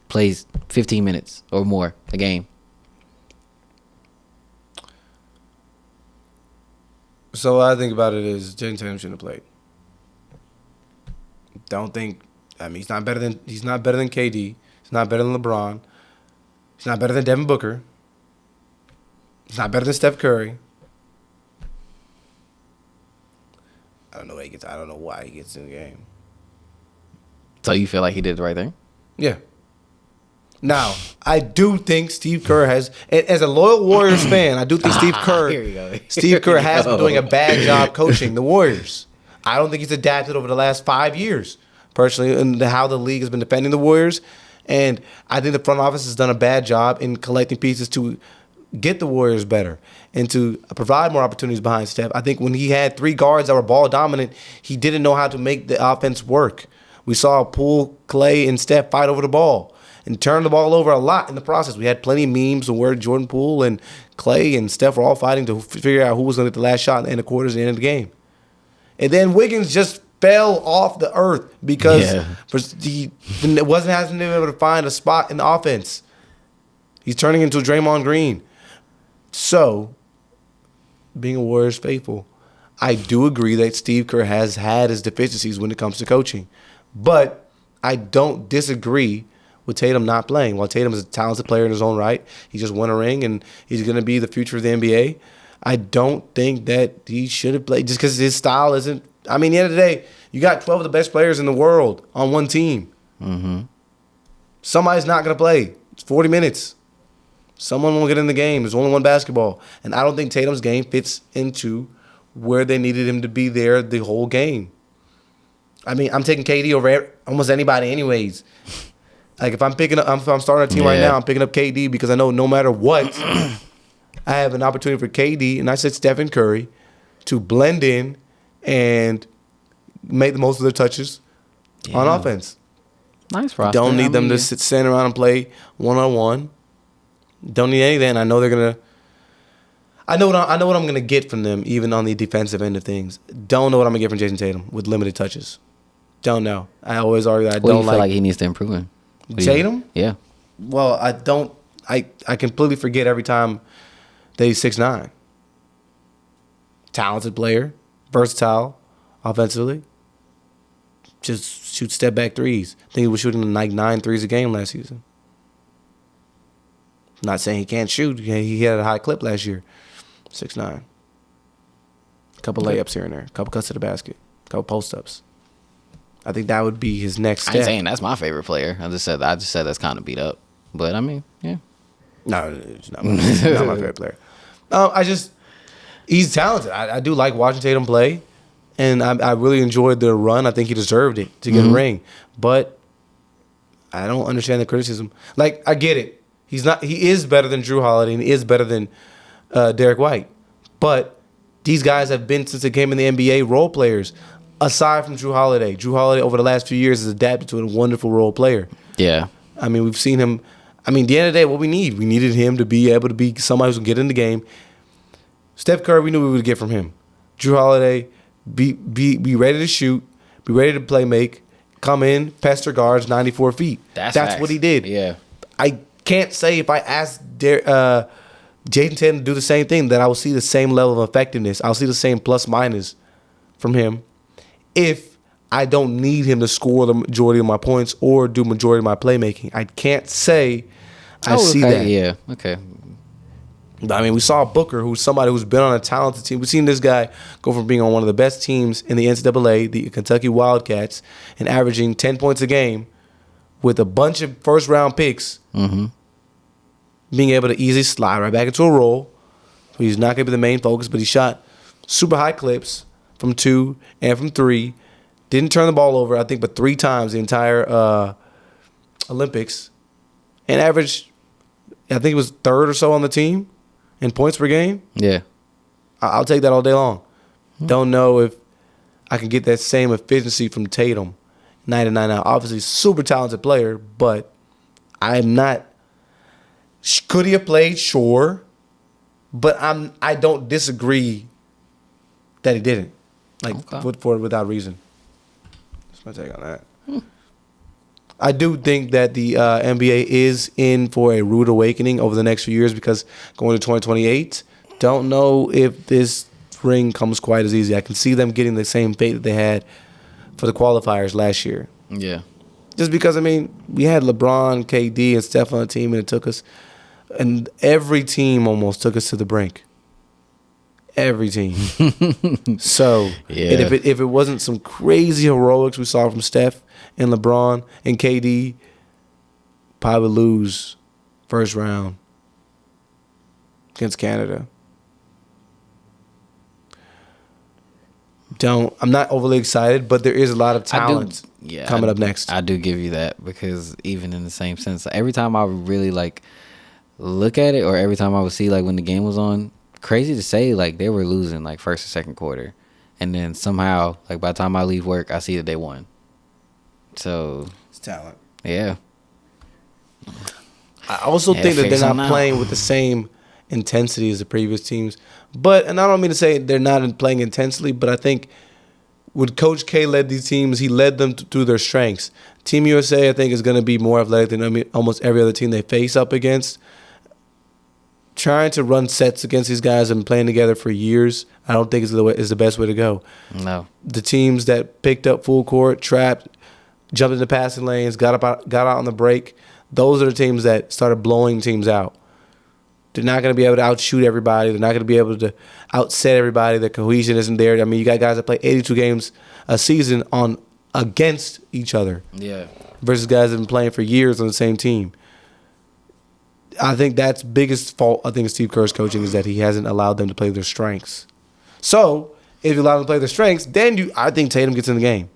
plays 15 minutes or more a game. So what I think about it is Jason Tatum shouldn't have played. Don't think. I mean, he's not better than KD. He's not better than LeBron. He's not better than Devin Booker. He's not better than Steph Curry. I don't know why he gets in the game. So you feel like he did the right thing? Yeah. Now, I do think Steve Kerr has, as a loyal Warriors fan, I do think Steve Kerr has been doing a bad job coaching the Warriors. I don't think he's adapted over the last 5 years, personally, in how the league has been defending the Warriors. And I think the front office has done a bad job in collecting pieces to get the Warriors better and to provide more opportunities behind Steph. I think when he had 3 guards that were ball dominant, he didn't know how to make the offense work. We saw Poole, Clay, and Steph fight over the ball and turn the ball over a lot in the process. We had plenty of memes where Jordan Poole and Clay and Steph were all fighting to figure out who was going to get the last shot in the quarters and the end of the game. And then Wiggins just fell off the earth because he hasn't been able to find a spot in the offense. He's turning into Draymond Green. So, being a Warriors faithful, I do agree that Steve Kerr has had his deficiencies when it comes to coaching. But I don't disagree with Tatum not playing. While Tatum is a talented player in his own right, he just won a ring and he's going to be the future of the NBA. I don't think that he should have played just because his style isn't. I mean, at the end of the day, you got 12 of the best players in the world on one team. Mm-hmm. Somebody's not going to play. It's 40 minutes. Someone won't get in the game. There's only one basketball. And I don't think Tatum's game fits into where they needed him to be there the whole game. I mean, I'm taking KD over almost anybody anyways. Like, if I'm starting a team right now, I'm picking up KD because I know no matter what, I have an opportunity for KD, and I said Stephen Curry, to blend in and make the most of their touches on offense. Nice roster. Don't need them to stand around and play one-on-one. Don't need anything. I know they're gonna. I know what I'm gonna get from them, even on the defensive end of things. Don't know what I'm gonna get from Jason Tatum with limited touches. Don't know. I always argue that I don't like. What do you feel like he needs to improve in? Tatum? Yeah. Well, I don't. I completely forget every time that he's 6'9". Talented player, versatile, offensively. Just shoot step back threes. I think he was shooting like 9 threes a game last season. Not saying he can't shoot. He had a high clip last year. 6'9". A couple layups here and there. A couple cuts to the basket. A couple post-ups. I think that would be his next step. I ain't saying that's my favorite player. I just said that's kind of beat up. But, I mean, yeah. No, it's not my favorite player. He's talented. I do like watching Tatum play. And I really enjoyed their run. I think he deserved it to get a ring. But I don't understand the criticism. Like, I get it. He is better than Jrue Holiday and he is better than Derrick White. But these guys have been, since they came in the NBA, role players. Aside from Jrue Holiday. Jrue Holiday over the last few years has adapted to a wonderful role player. Yeah. I mean, we've seen him. I mean, at the end of the day, what we needed him to be able to be somebody who's going to get in the game. Steph Curry, we knew we would get from him. Jrue Holiday, be ready to shoot, be ready to play make, come in, pester guards 94 feet. That's what he did. Yeah. I can't say if I asked Jason Tatum to do the same thing that I will see the same level of effectiveness. I'll see the same plus minus from him if I don't need him to score the majority of my points or do majority of my playmaking. I can't say I see that. Yeah, okay. I mean, we saw Booker, who's somebody who's been on a talented team. We've seen this guy go from being on one of the best teams in the NCAA, the Kentucky Wildcats, and averaging 10 points a game with a bunch of first-round picks, being able to easily slide right back into a role. He's not going to be the main focus, but he shot super high clips from 2 and from 3. Didn't turn the ball over, I think, but 3 times the entire Olympics. And averaged, I think it was 3rd or so on the team in points per game. Yeah. I'll take that all day long. Don't know if I can get that same efficiency from Tatum night in, night out. Obviously, super talented player, but I'm not. Could he have played? Sure. But I don't disagree that he didn't. Like, without reason. That's my take on that. I do think that the NBA is in for a rude awakening over the next few years because going to 2028, don't know if this ring comes quite as easy. I can see them getting the same fate that they had for the qualifiers last year. Yeah. Just because, I mean, we had LeBron, KD, and Steph on the team, and it took us, and every team almost took us to the brink. Every team. So, and if it wasn't some crazy heroics we saw from Steph and LeBron and KD probably lose first round against Canada. I'm not overly excited, but there is a lot of talent coming up next. I do give you that, because even in the same sense, every time I would really like look at it, or every time I would see like when the game was on, crazy to say, like they were losing like first or second quarter, and then somehow like by the time I leave work, I see that they won. So It's talent. Yeah. I also think that they're not playing with the same intensity as the previous teams. And I don't mean to say they're not playing intensely, but I think when Coach K led these teams, he led them through their strengths. Team USA, I think, is going to be more athletic than almost every other team they face up against. Trying to run sets against these guys and playing together for years, I don't think is the best way to go. No. The teams that picked up full court, trapped, jumped into passing lanes, got out on the break, those are the teams that started blowing teams out. They're not going to be able to outshoot everybody. They're not going to be able to outset everybody. The cohesion isn't there. I mean, you got guys that play 82 games a season against each other. Yeah. Versus guys that have been playing for years on the same team. I think that's biggest fault, I think, of Steve Kerr's coaching is that he hasn't allowed them to play their strengths. So, if you allow them to play their strengths, then I think Tatum gets in the game.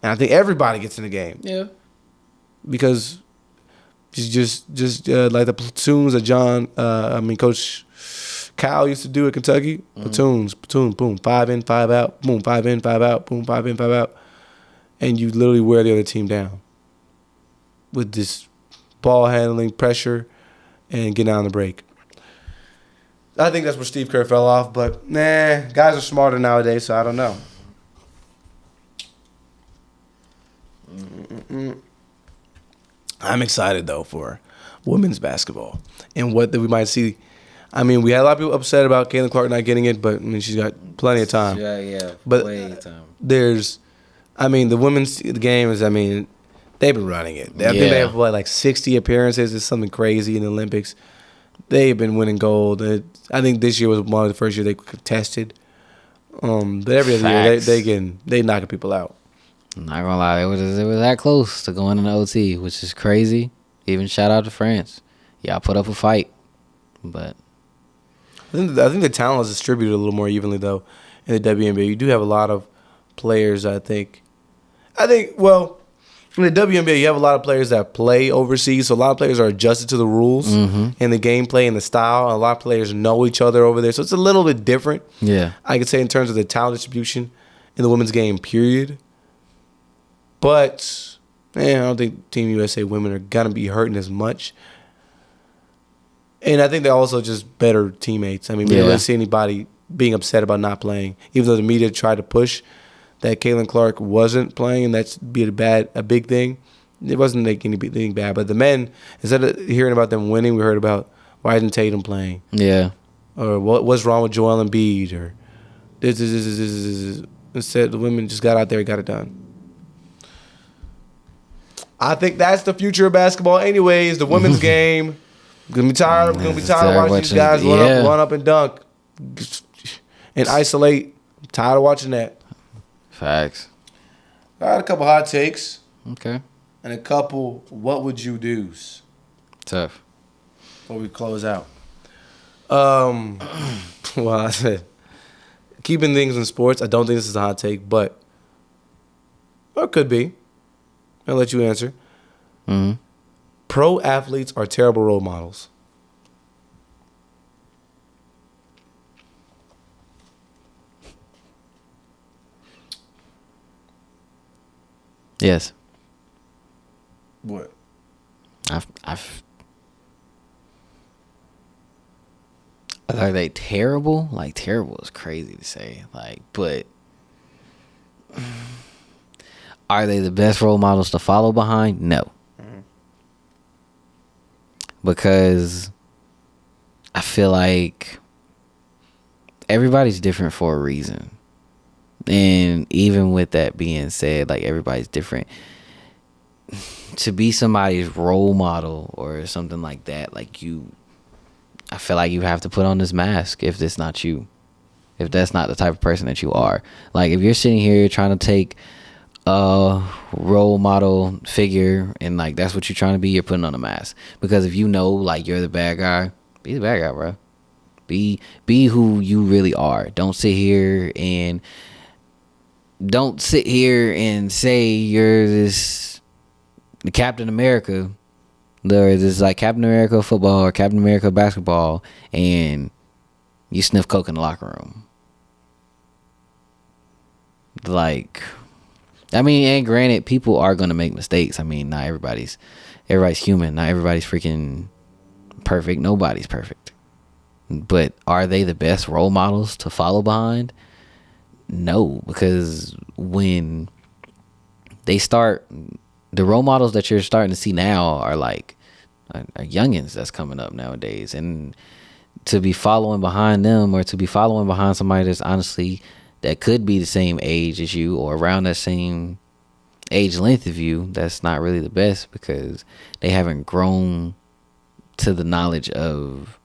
And I think everybody gets in the game. Yeah. Because just like the platoons that Coach Kyle used to do at Kentucky. Platoon, boom, 5 in, 5 out, boom, 5 in, 5 out, boom, 5 in, 5 out. And you literally wear the other team down with this ball handling, pressure, and getting on the break. I think that's where Steve Kerr fell off, but guys are smarter nowadays, so I don't know. I'm excited, though, for women's basketball and what we might see. I mean, we had a lot of people upset about Caitlin Clark not getting it, but I mean, she's got plenty of time. Yeah, but plenty of time. The women's game is, they've been running it. I think they have like 60 appearances. It's something crazy in the Olympics. They've been winning gold. I think this year was one of the first years they contested. But every other year they knocking people out. I'm not gonna lie, it was that close to going into OT, which is crazy. Even shout out to France. Y'all put up a fight, but I think the talent is distributed a little more evenly though in the WNBA. You do have a lot of players. I think well, in the WNBA you have a lot of players that play overseas, so a lot of players are adjusted to the rules and the gameplay and the style. And a lot of players know each other over there, so it's a little bit different. Yeah, I could say in terms of the talent distribution in the women's game. Period. But I don't think Team USA women are gonna be hurting as much. And I think they're also just better teammates. I mean, we didn't really see anybody being upset about not playing, even though the media tried to push that Caitlin Clark wasn't playing, and that's be a big thing. It wasn't like anything bad. But the men, instead of hearing about them winning, we heard about why isn't Tatum playing? Yeah. Or what's wrong with Joel Embiid? Or this. Instead, the women just got out there and got it done. I think that's the future of basketball. Anyways, the women's game. Gonna be tired of watching these guys run up and dunk and isolate. I'm tired of watching that. Facts. I had a couple hot takes. Okay. And a couple what would you do's. Tough. Before we close out. Well, I said keeping things in sports. I don't think this is a hot take, or it could be. I'll let you answer. Pro athletes are terrible role models. Yes. What? Are they terrible? Like, terrible is crazy to say. Like, but are they the best role models to follow behind? No. Because I feel like everybody's different for a reason. And even with that being said, like, everybody's different. To be somebody's role model or something like that, I feel like you have to put on this mask if it's not you. If that's not the type of person that you are. Like, if you're sitting here trying to take role model figure and like that's what you're trying to be, you're putting on a mask. Because if you know like you're the bad guy, be the bad guy, bro. Be who you really are. Don't sit here and say you're this Captain America, or this like Captain America football or Captain America basketball, and you sniff coke in the locker room. Like, I mean, and granted, people are gonna make mistakes. I mean, not everybody's human. Not everybody's freaking perfect. Nobody's perfect. But are they the best role models to follow behind? No, because when they start, the role models that you're starting to see now are like are youngins that's coming up nowadays, and to be following behind them or to be following behind somebody that's honestly that could be the same age as you or around that same age length of you, that's not really the best because they haven't grown to the knowledge of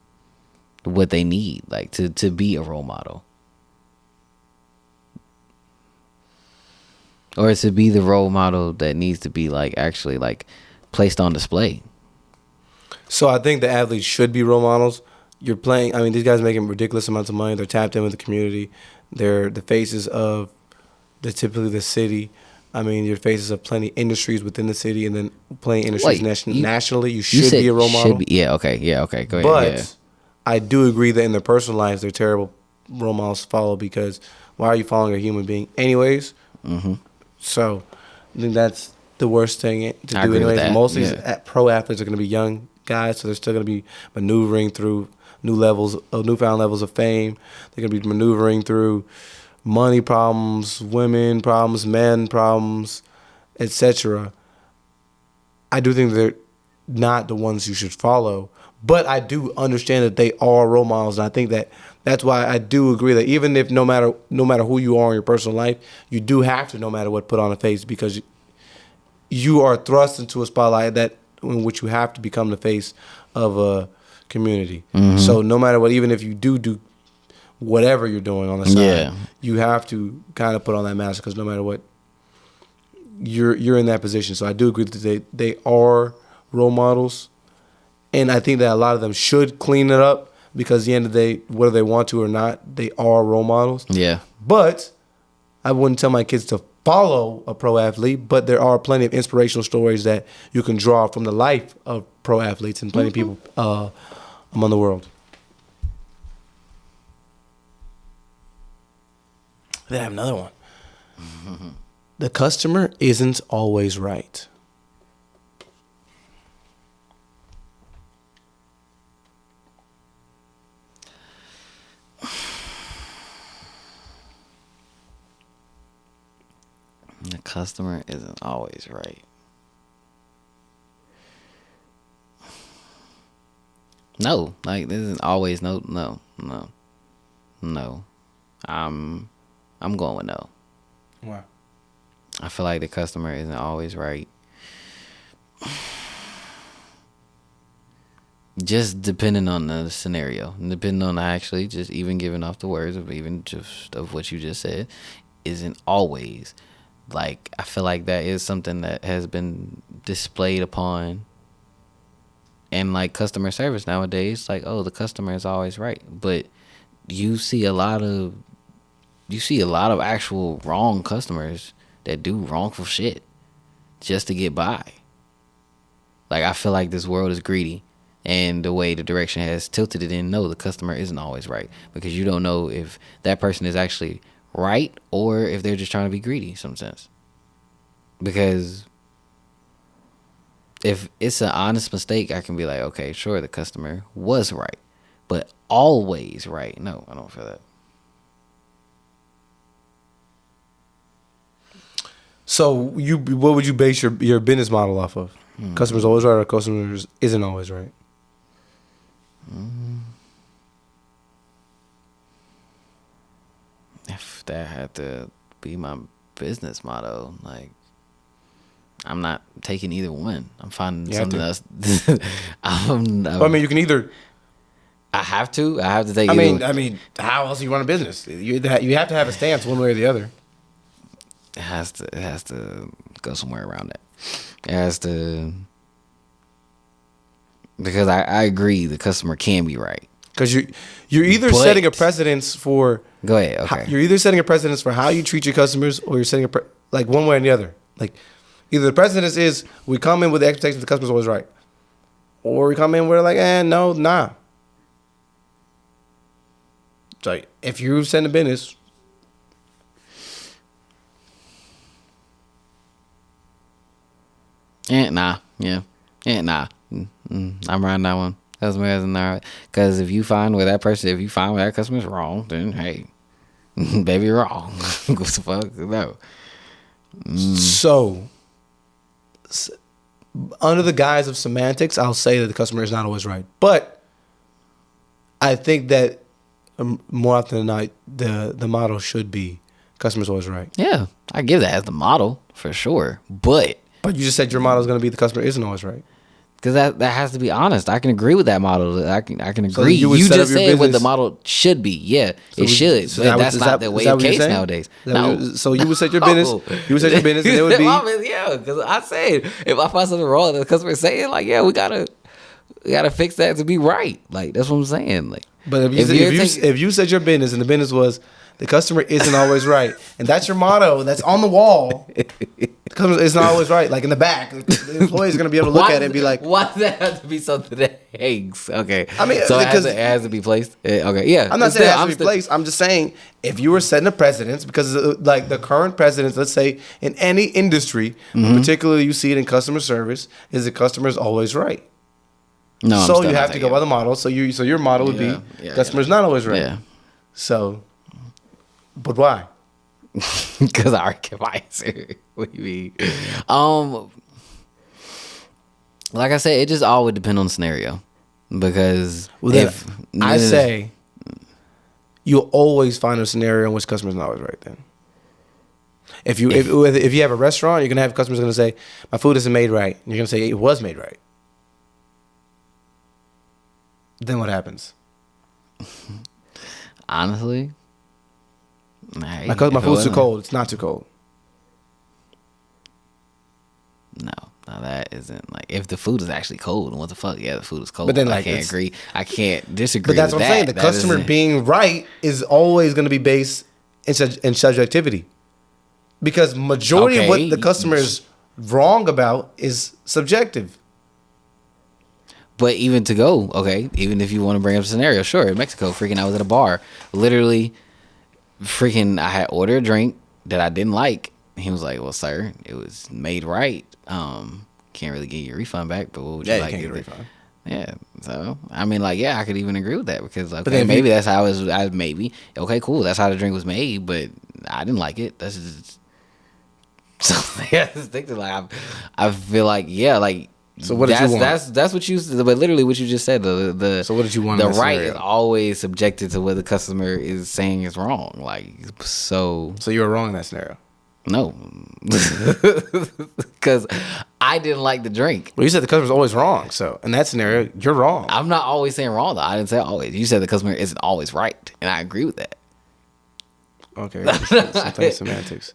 what they need, like to be a role model. Or to be the role model that needs to be like actually like placed on display. So I think the athletes should be role models. You're playing, I mean, these guys making ridiculous amounts of money. They're tapped in with the community. They're the faces of typically the city. I mean, you're faces of plenty industries within the city and then playing industries nationally. You should be a role model. Okay. Go ahead. But I do agree that in their personal lives, they're terrible role models to follow because why are you following a human being anyways? Mm-hmm. So I think that's the worst thing to do anyways. Most of these pro athletes are going to be young guys, so they're still going to be maneuvering through newfound levels of fame. They're going to be maneuvering through money problems, women problems, men problems, etc. I do think they're not the ones you should follow, but I do understand that they are role models, and I think that's why I do agree that even if no matter who you are in your personal life, you do have to, no matter what, put on a face because you are thrust into a spotlight that in which you have to become the face of a community. Mm-hmm. So no matter what, even if you do whatever you're doing on the side, you have to kind of put on that mask because no matter what, you're in that position. So I do agree that they are role models, and I think that a lot of them should clean it up because at the end of the day, whether they want to or not, they are role models. Yeah. But I wouldn't tell my kids to follow a pro athlete, but there are plenty of inspirational stories that you can draw from the life of pro athletes and plenty of people among the world. Then I have another one. The customer isn't always right. The customer isn't always right. No, like this isn't always no. I'm going with no. Why? I feel like the customer isn't always right. Just depending on the scenario, depending on actually just even giving off the words of even just of what you just said, isn't always. Like, I feel like that is something that has been displayed upon and like customer service nowadays. Like, oh, the customer is always right. But you see a lot of actual wrong customers that do wrongful shit just to get by. Like, I feel like this world is greedy, and the way the direction has tilted it in, no, the customer isn't always right because you don't know if that person is actually right or if they're just trying to be greedy in some sense. Because if it's an honest mistake, I can be like, okay, sure, the customer was right, but always right. No, I don't feel that. So what would you base your business model off of? Customer's always right or customers isn't always right? If that had to be my business motto, like, I'm not taking either one. I'm finding something else. I mean, you can either. I have to take. I mean, how else do you run a business? You have to have a stance one way or the other. It has to go somewhere around that. It has to, because I agree the customer can be right. Because you're either setting a precedence for. Go ahead. Okay. You're either setting a precedence for how you treat your customers, or you're setting like one way or the other. Like either the precedence is we come in with the expectation the customer's always right, or we come in where like, no, nah. It's like if you send a business. Nah. Yeah. Nah. I'm around that one. Customer isn't right. Because if you find where that customer's wrong, then hey, baby, wrong. What the fuck? No. So, under the guise of semantics, I'll say that the customer is not always right. But I think that more often than not, the model should be customer's always right. Yeah, I give that as the model for sure. But you just said your model is going to be the customer isn't always right. Because that has to be honest. I can agree with that model. I can agree. So you just said what the model should be. Yeah, so it should. So but that's not the way of case nowadays. No. So you would set your business. You would set your business, and it would be. Yeah, because I said if I find something wrong, the customer is saying like, yeah, we gotta fix that to be right. Like that's what I'm saying. Like, but if you said your business and the business was the customer isn't always right, and that's your motto, that's on the wall. The customer is not always right. Like in the back, the employee is going to be able to look at it and be like, "Why does that have to be something that hangs?" Okay, I mean, so it has to be placed. Okay, yeah. I'm not saying it has to be placed. I'm just saying if you were setting a precedence, because like the current precedence, let's say in any industry, particularly you see it in customer service, is the customer is always right. No, so you have to go by the model. So your model would be customer's not always right. Yeah. So. But why? Because I already kept my answer. What do you mean? Like I said, it just all would depend on the scenario. Because if I say you'll always find a scenario in which customer's not always right. Then, if you have a restaurant, you're gonna have customers gonna say my food isn't made right. And you're gonna say it was made right. Then what happens? Honestly. My food's too cold. It's not too cold. No, that isn't like if the food is actually cold. And what the fuck? Yeah, the food is cold. But then, I can't agree. I can't disagree. But that's with what I'm saying. The customer being right is always going to be based in subjectivity, because majority of what the customer is wrong about is subjective. But even to go, okay, even if you want to bring up a scenario, sure. In Mexico, freaking, I was at a bar, literally. Freaking, I had ordered a drink that I didn't like. He was like, "Well, sir, it was made right. Can't really get your refund back, but what would you like?" You can't get a refund. Yeah, so I mean, like, yeah, I could even agree with that because, like, okay, maybe that's how it was. Maybe okay, cool. That's how the drink was made, but I didn't like it. That's just something I just think that, like, I feel like, yeah, like. So what did you want? That's what you, but literally what you just said. So what did you want? The right is always subjected to what the customer is saying is wrong. Like so you were wrong in that scenario. No, because I didn't like the drink. Well, you said the customer's always wrong. So in that scenario, you're wrong. I'm not always saying wrong though. I didn't say always. You said the customer isn't always right, and I agree with that. Okay, sometimes semantics.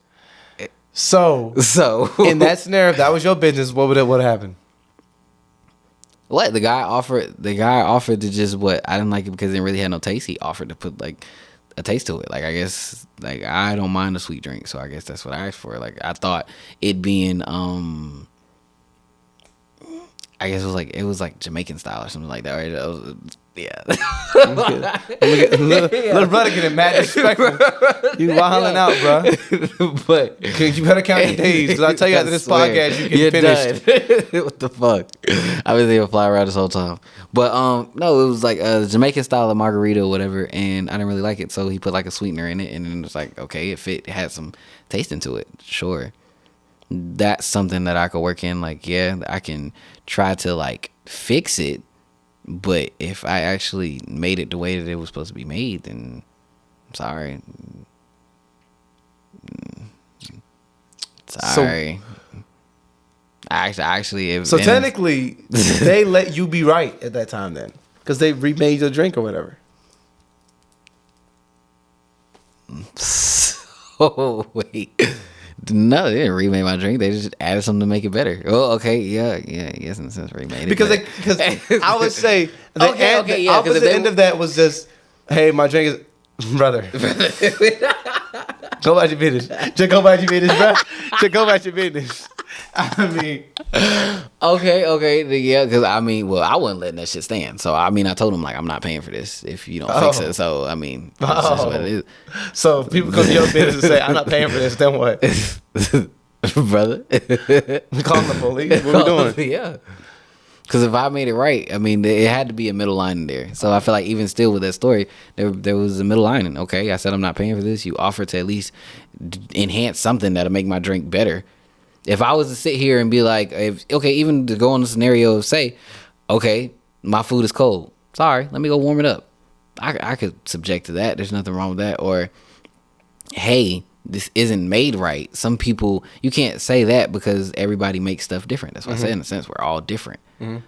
So in that scenario, if that was your business, what would happen? What the guy offered to just what I didn't like it because it didn't really have no taste. He offered to put like a taste to it. Like I guess like I don't mind a sweet drink, so I guess that's what I asked for. Like I thought it being I guess it was like Jamaican style or something like that. Right? Yeah. Little brother getting mad disrespectful. You wilding out, bro. But you better count your days, because I tell you after this podcast you get finished. What the fuck? I've been thinking fly around this whole time. But no, it was like a Jamaican style of margarita or whatever, and I didn't really like it, so he put like a sweetener in it, and then it was like, okay, it had some taste into it. Sure. That's something that I could work in. Like, yeah, I can try to like fix it. But if I actually made it the way that it was supposed to be made, then I'm sorry. Sorry. So technically, they let you be right at that time then, because they remade your drink or whatever. Oh wait. No, they didn't remake my drink. They just added something to make it better. Oh, okay, yes, in a sense, remade it. Because I would say the opposite end of that was just, hey, my drink is brother. Go about your business. Just go about your business, bro. Just go about your business. I mean, okay, yeah, because I mean, well, I wasn't letting that shit stand. So I mean, I told him like, I'm not paying for this if you don't fix it. So I mean, that's just what it is. So if people come to your business and say, I'm not paying for this, then what? Brother, We calling the police? What we doing? Yeah. Because if I made it right, I mean, it had to be a middle line in there. So I feel like even still with that story, there was a middle lining. Okay, I said I'm not paying for this. You offer to at least enhance something that'll make my drink better. If I was to sit here and be like, even to go on the scenario of say, okay, my food is cold. Sorry, let me go warm it up. I could subject to that. There's nothing wrong with that. Or, hey, this isn't made right. Some people, you can't say that because everybody makes stuff different. That's what I said. In a sense, we're all different.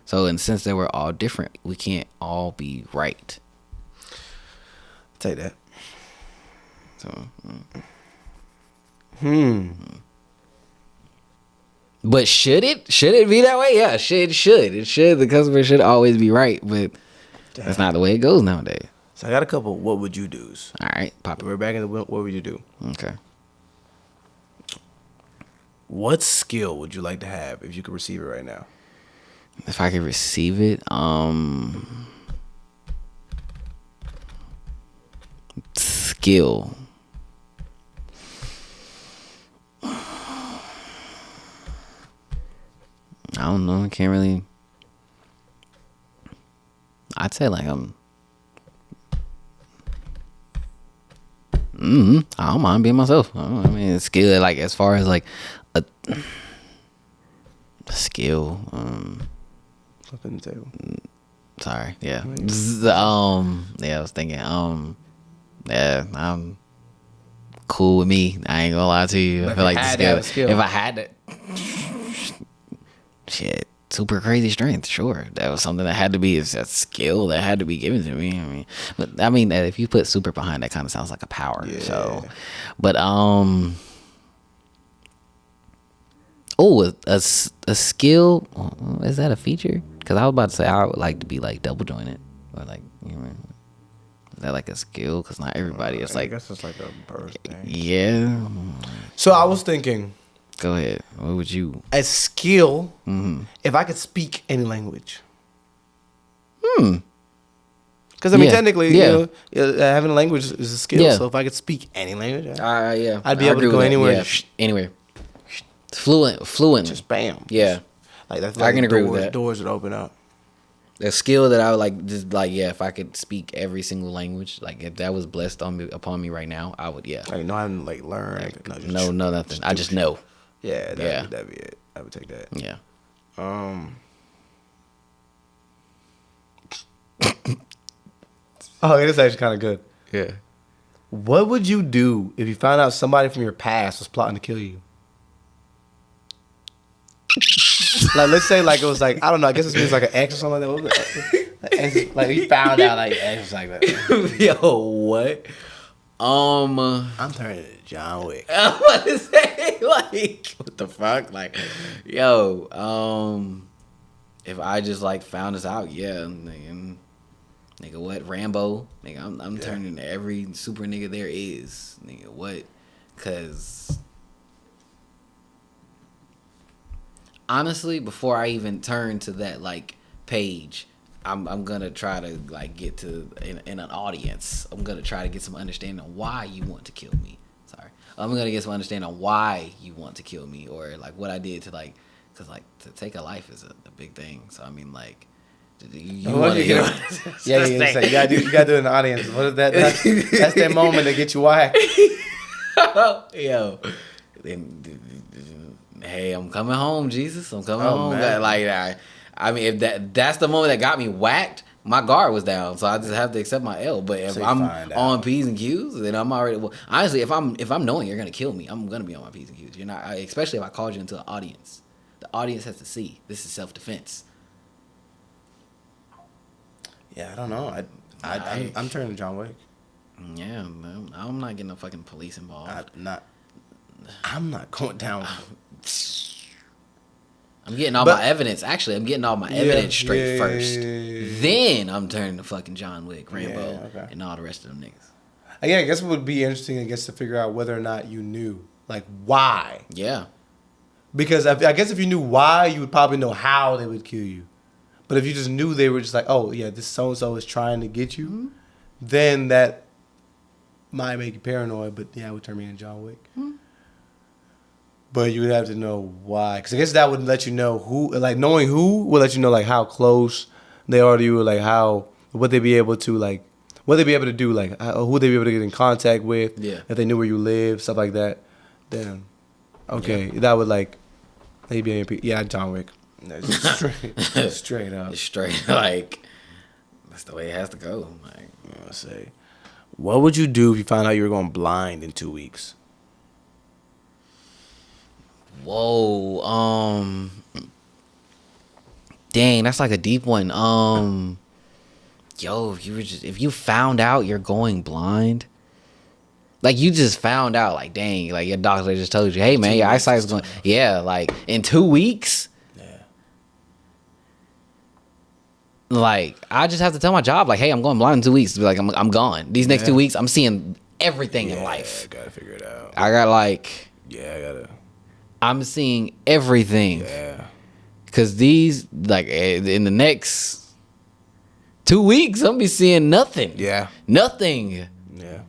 So in the sense that we're all different, we can't all be right. Take that. So, But should it be that way? Yeah, it should. The customer should always be right, but that's not the way it goes nowadays. So I got a couple what would you do's. All right, pop it. We're back in the what would you do? Okay. What skill would you like to have if you could receive it right now? If I could receive it, skill. I don't know. I can't really. I'd say like I don't mind being myself. I mean, skill like as far as like a skill. Something to the table. Sorry. Yeah. Yeah. I was thinking. Yeah. I'm cool with me. I ain't gonna lie to you. I feel like the skill. If I had to. Shit, super crazy strength. Sure, that was something that had to be. It's a skill that had to be given to me. I mean, if you put super behind that, kind of sounds like a power. Yeah. So, but a skill, is that a feature? Because I was about to say I would like to be like double jointed, or like is that like a skill? Because not everybody is like. I guess it's like a birth thing. Yeah. So I was thinking. Go ahead. What would you? A skill. If I could speak any language. Because I mean, technically, you know, having a language is a skill. Yeah. So if I could speak any language, I'd be able to go anywhere. Yeah. Anywhere. Fluent. Just bam. Yeah. Like that's I can agree with that. Doors would open up. A skill that I would like, just like, if I could speak every single language, like if that was blessed upon me right now, I would, Like, no, I didn't like learn. Like, no, nothing. I just know. Yeah, that'd be it. I would take that. Yeah. Oh, it is actually kind of good. Yeah. What would you do if you found out somebody from your past was plotting to kill you? Like, let's say, like, it was like, I don't know, I guess it means like an ex or something like that. Like, you found out, like, ex was like that. Yo, what? I'm turning to John Wick. I was about to say, like, what the fuck? Like, yo, if I just, like, found this out, nigga, what? Rambo? Nigga, I'm turning to every super nigga there is. Nigga, what? Because, honestly, before I even turn to that, like, page, I'm gonna try to like get to in an audience. I'm gonna try to get some understanding on why you want to kill me. Sorry, I'm gonna get some understanding on why you want to kill me, or like what I did to like, cause like to take a life is a big thing. So I mean like, you want to get you gotta do it in the audience. What is that? That's that moment that gets you whacked. Yo, hey, I'm coming home, Jesus. I'm coming home. Man. Like I mean, if that's the moment that got me whacked, my guard was down, so I just have to accept my L. But if I'm on P's and Q's, then I'm already. Well, honestly, if I'm knowing you're gonna kill me, I'm gonna be on my P's and Q's. You're not, especially if I called you into an audience. The audience has to see this is self-defense. Yeah, I don't know. I'm turning to John Wick. Yeah, man, I'm not getting no fucking police involved. I'm not going down. I'm getting all my evidence. Actually, I'm getting all my evidence straight first. Then I'm turning to fucking John Wick, Rambo, and all the rest of them niggas. Yeah, I guess it would be interesting, I guess, to figure out whether or not you knew, like, why. Yeah. Because I guess if you knew why, you would probably know how they would kill you. But if you just knew they were just like, oh, yeah, this so-and-so is trying to get you, then that might make you paranoid. But, yeah, it would turn me into John Wick. But you would have to know why. Because I guess that would let you know who, like, knowing who would let you know, like, how close they are to you, or, like, what they'd be able to, like, what they'd be able to do, like, who they'd be able to get in contact with, if they knew where you live, stuff like that. Then, okay, that would, like, maybe, yeah, John Wick. Straight up. It's straight, like, that's the way it has to go. Like, let's say, what would you do if you found out you were going blind in 2 weeks? Whoa, dang, that's like a deep one. Yo, if you found out you're going blind, like you just found out, like, dang, like your doctor just told you, hey man, your eyesight's going, like in 2 weeks. Like, I just have to tell my job, like, hey, I'm going blind in 2 weeks. To be like, I'm gone. These next 2 weeks, I'm seeing everything in life. Gotta figure it out. I got like, I'm seeing everything. Yeah. Cause these, like, in the next 2 weeks, I'm gonna be seeing nothing. Yeah. Nothing. Yeah.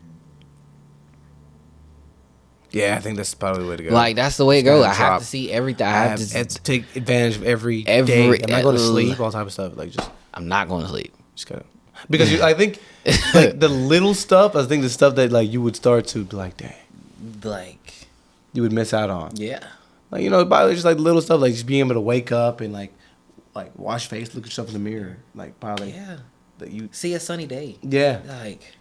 Yeah, I think that's probably the way to go. Like, that's the way it goes. I have to see everything. I have to take advantage of every day. I'm not going to sleep, all type of stuff. Like, just I'm not going to sleep. Just gotta, because I think like the little stuff. I think the stuff that like you would start to be like, dang, like you would miss out on. Yeah. Like, you know, probably just like little stuff, like just being able to wake up and like wash face, look at yourself in the mirror, like probably that you see a sunny day. Yeah. Like.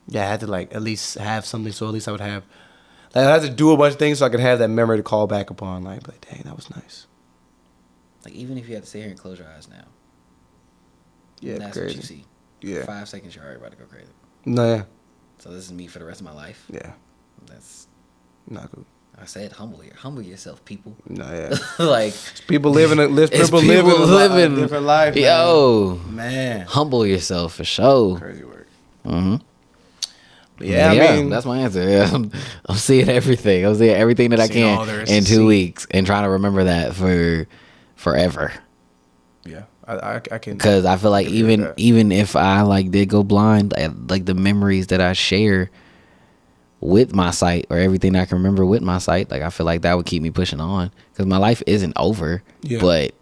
Yeah, I had to like at least have something, so at least I would have. Like, I had to do a bunch of things so I could have that memory to call back upon. Like, dang, that was nice. Like, even if you had to sit here and close your eyes now. Yeah, that's crazy. What you see. Yeah. 5 seconds, you're already about to go crazy. No, yeah. So this is me for the rest of my life. Yeah. That's not good. I said humble yourself, people. No, yeah. Like, people living a different life. Yo, man, humble yourself for sure. Crazy work. Mm-hmm. Yeah, I mean, that's my answer. Yeah, I'm seeing everything. I'm seeing everything that I can in 2 weeks and trying to remember that for forever. Yeah, I can. Because I feel like even if I like did go blind, like the memories that I share with my sight or everything I can remember with my sight, like I feel like that would keep me pushing on. Because my life isn't over, but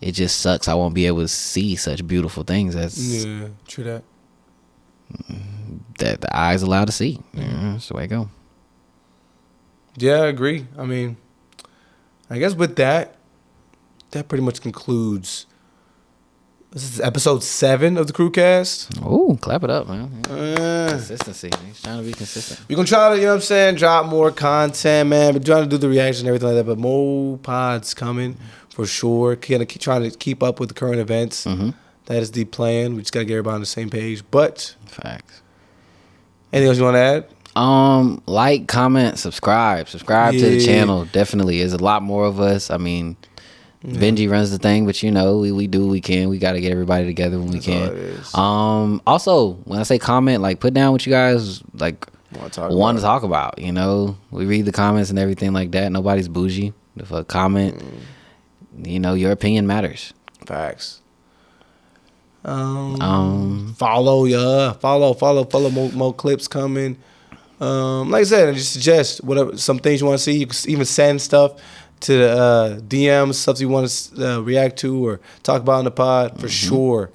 it just sucks. I won't be able to see such beautiful things. Yeah, true that. That the eyes allowed to see. That's the way it go. Yeah, I agree. I mean, I guess with that pretty much concludes. This is episode 7 of the Qrewcast. Oh, clap it up, man. Consistency. He's trying to be consistent. We're going to try to, you know what I'm saying, drop more content, man. We're trying to do the reaction and everything like that, but more pods coming for sure. Trying to keep up with the current events. Mm-hmm. That is the plan. We just got to get everybody on the same page. But facts. Anything else you want to add? Like, comment, subscribe to the channel. Definitely. There's a lot more of us. I mean, Benji runs the thing, but you know, we do what we can. We got to get everybody together when we can. Also, when I say comment, like, put down what you guys like want to talk about. You know, we read the comments and everything like that. Nobody's bougie. If a comment, you know, your opinion matters. Facts. Follow more clips coming. Like I said, I just suggest whatever, some things you want to see. You can even send stuff to the DMs, stuff you want to react to or talk about in the pod for sure.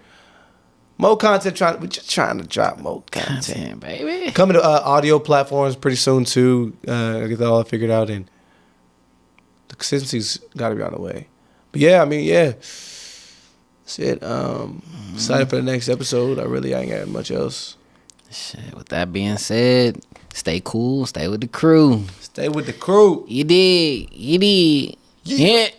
More content. We're just trying to drop more content, baby. Coming to audio platforms pretty soon too. I get that all figured out, and the consistency's got to be on the way. But yeah, I mean, yeah. That's it. Excited for the next episode. I ain't got much else. Shit, with that being said, stay cool. Stay with the crew. Stay with the crew. You did. Yeah.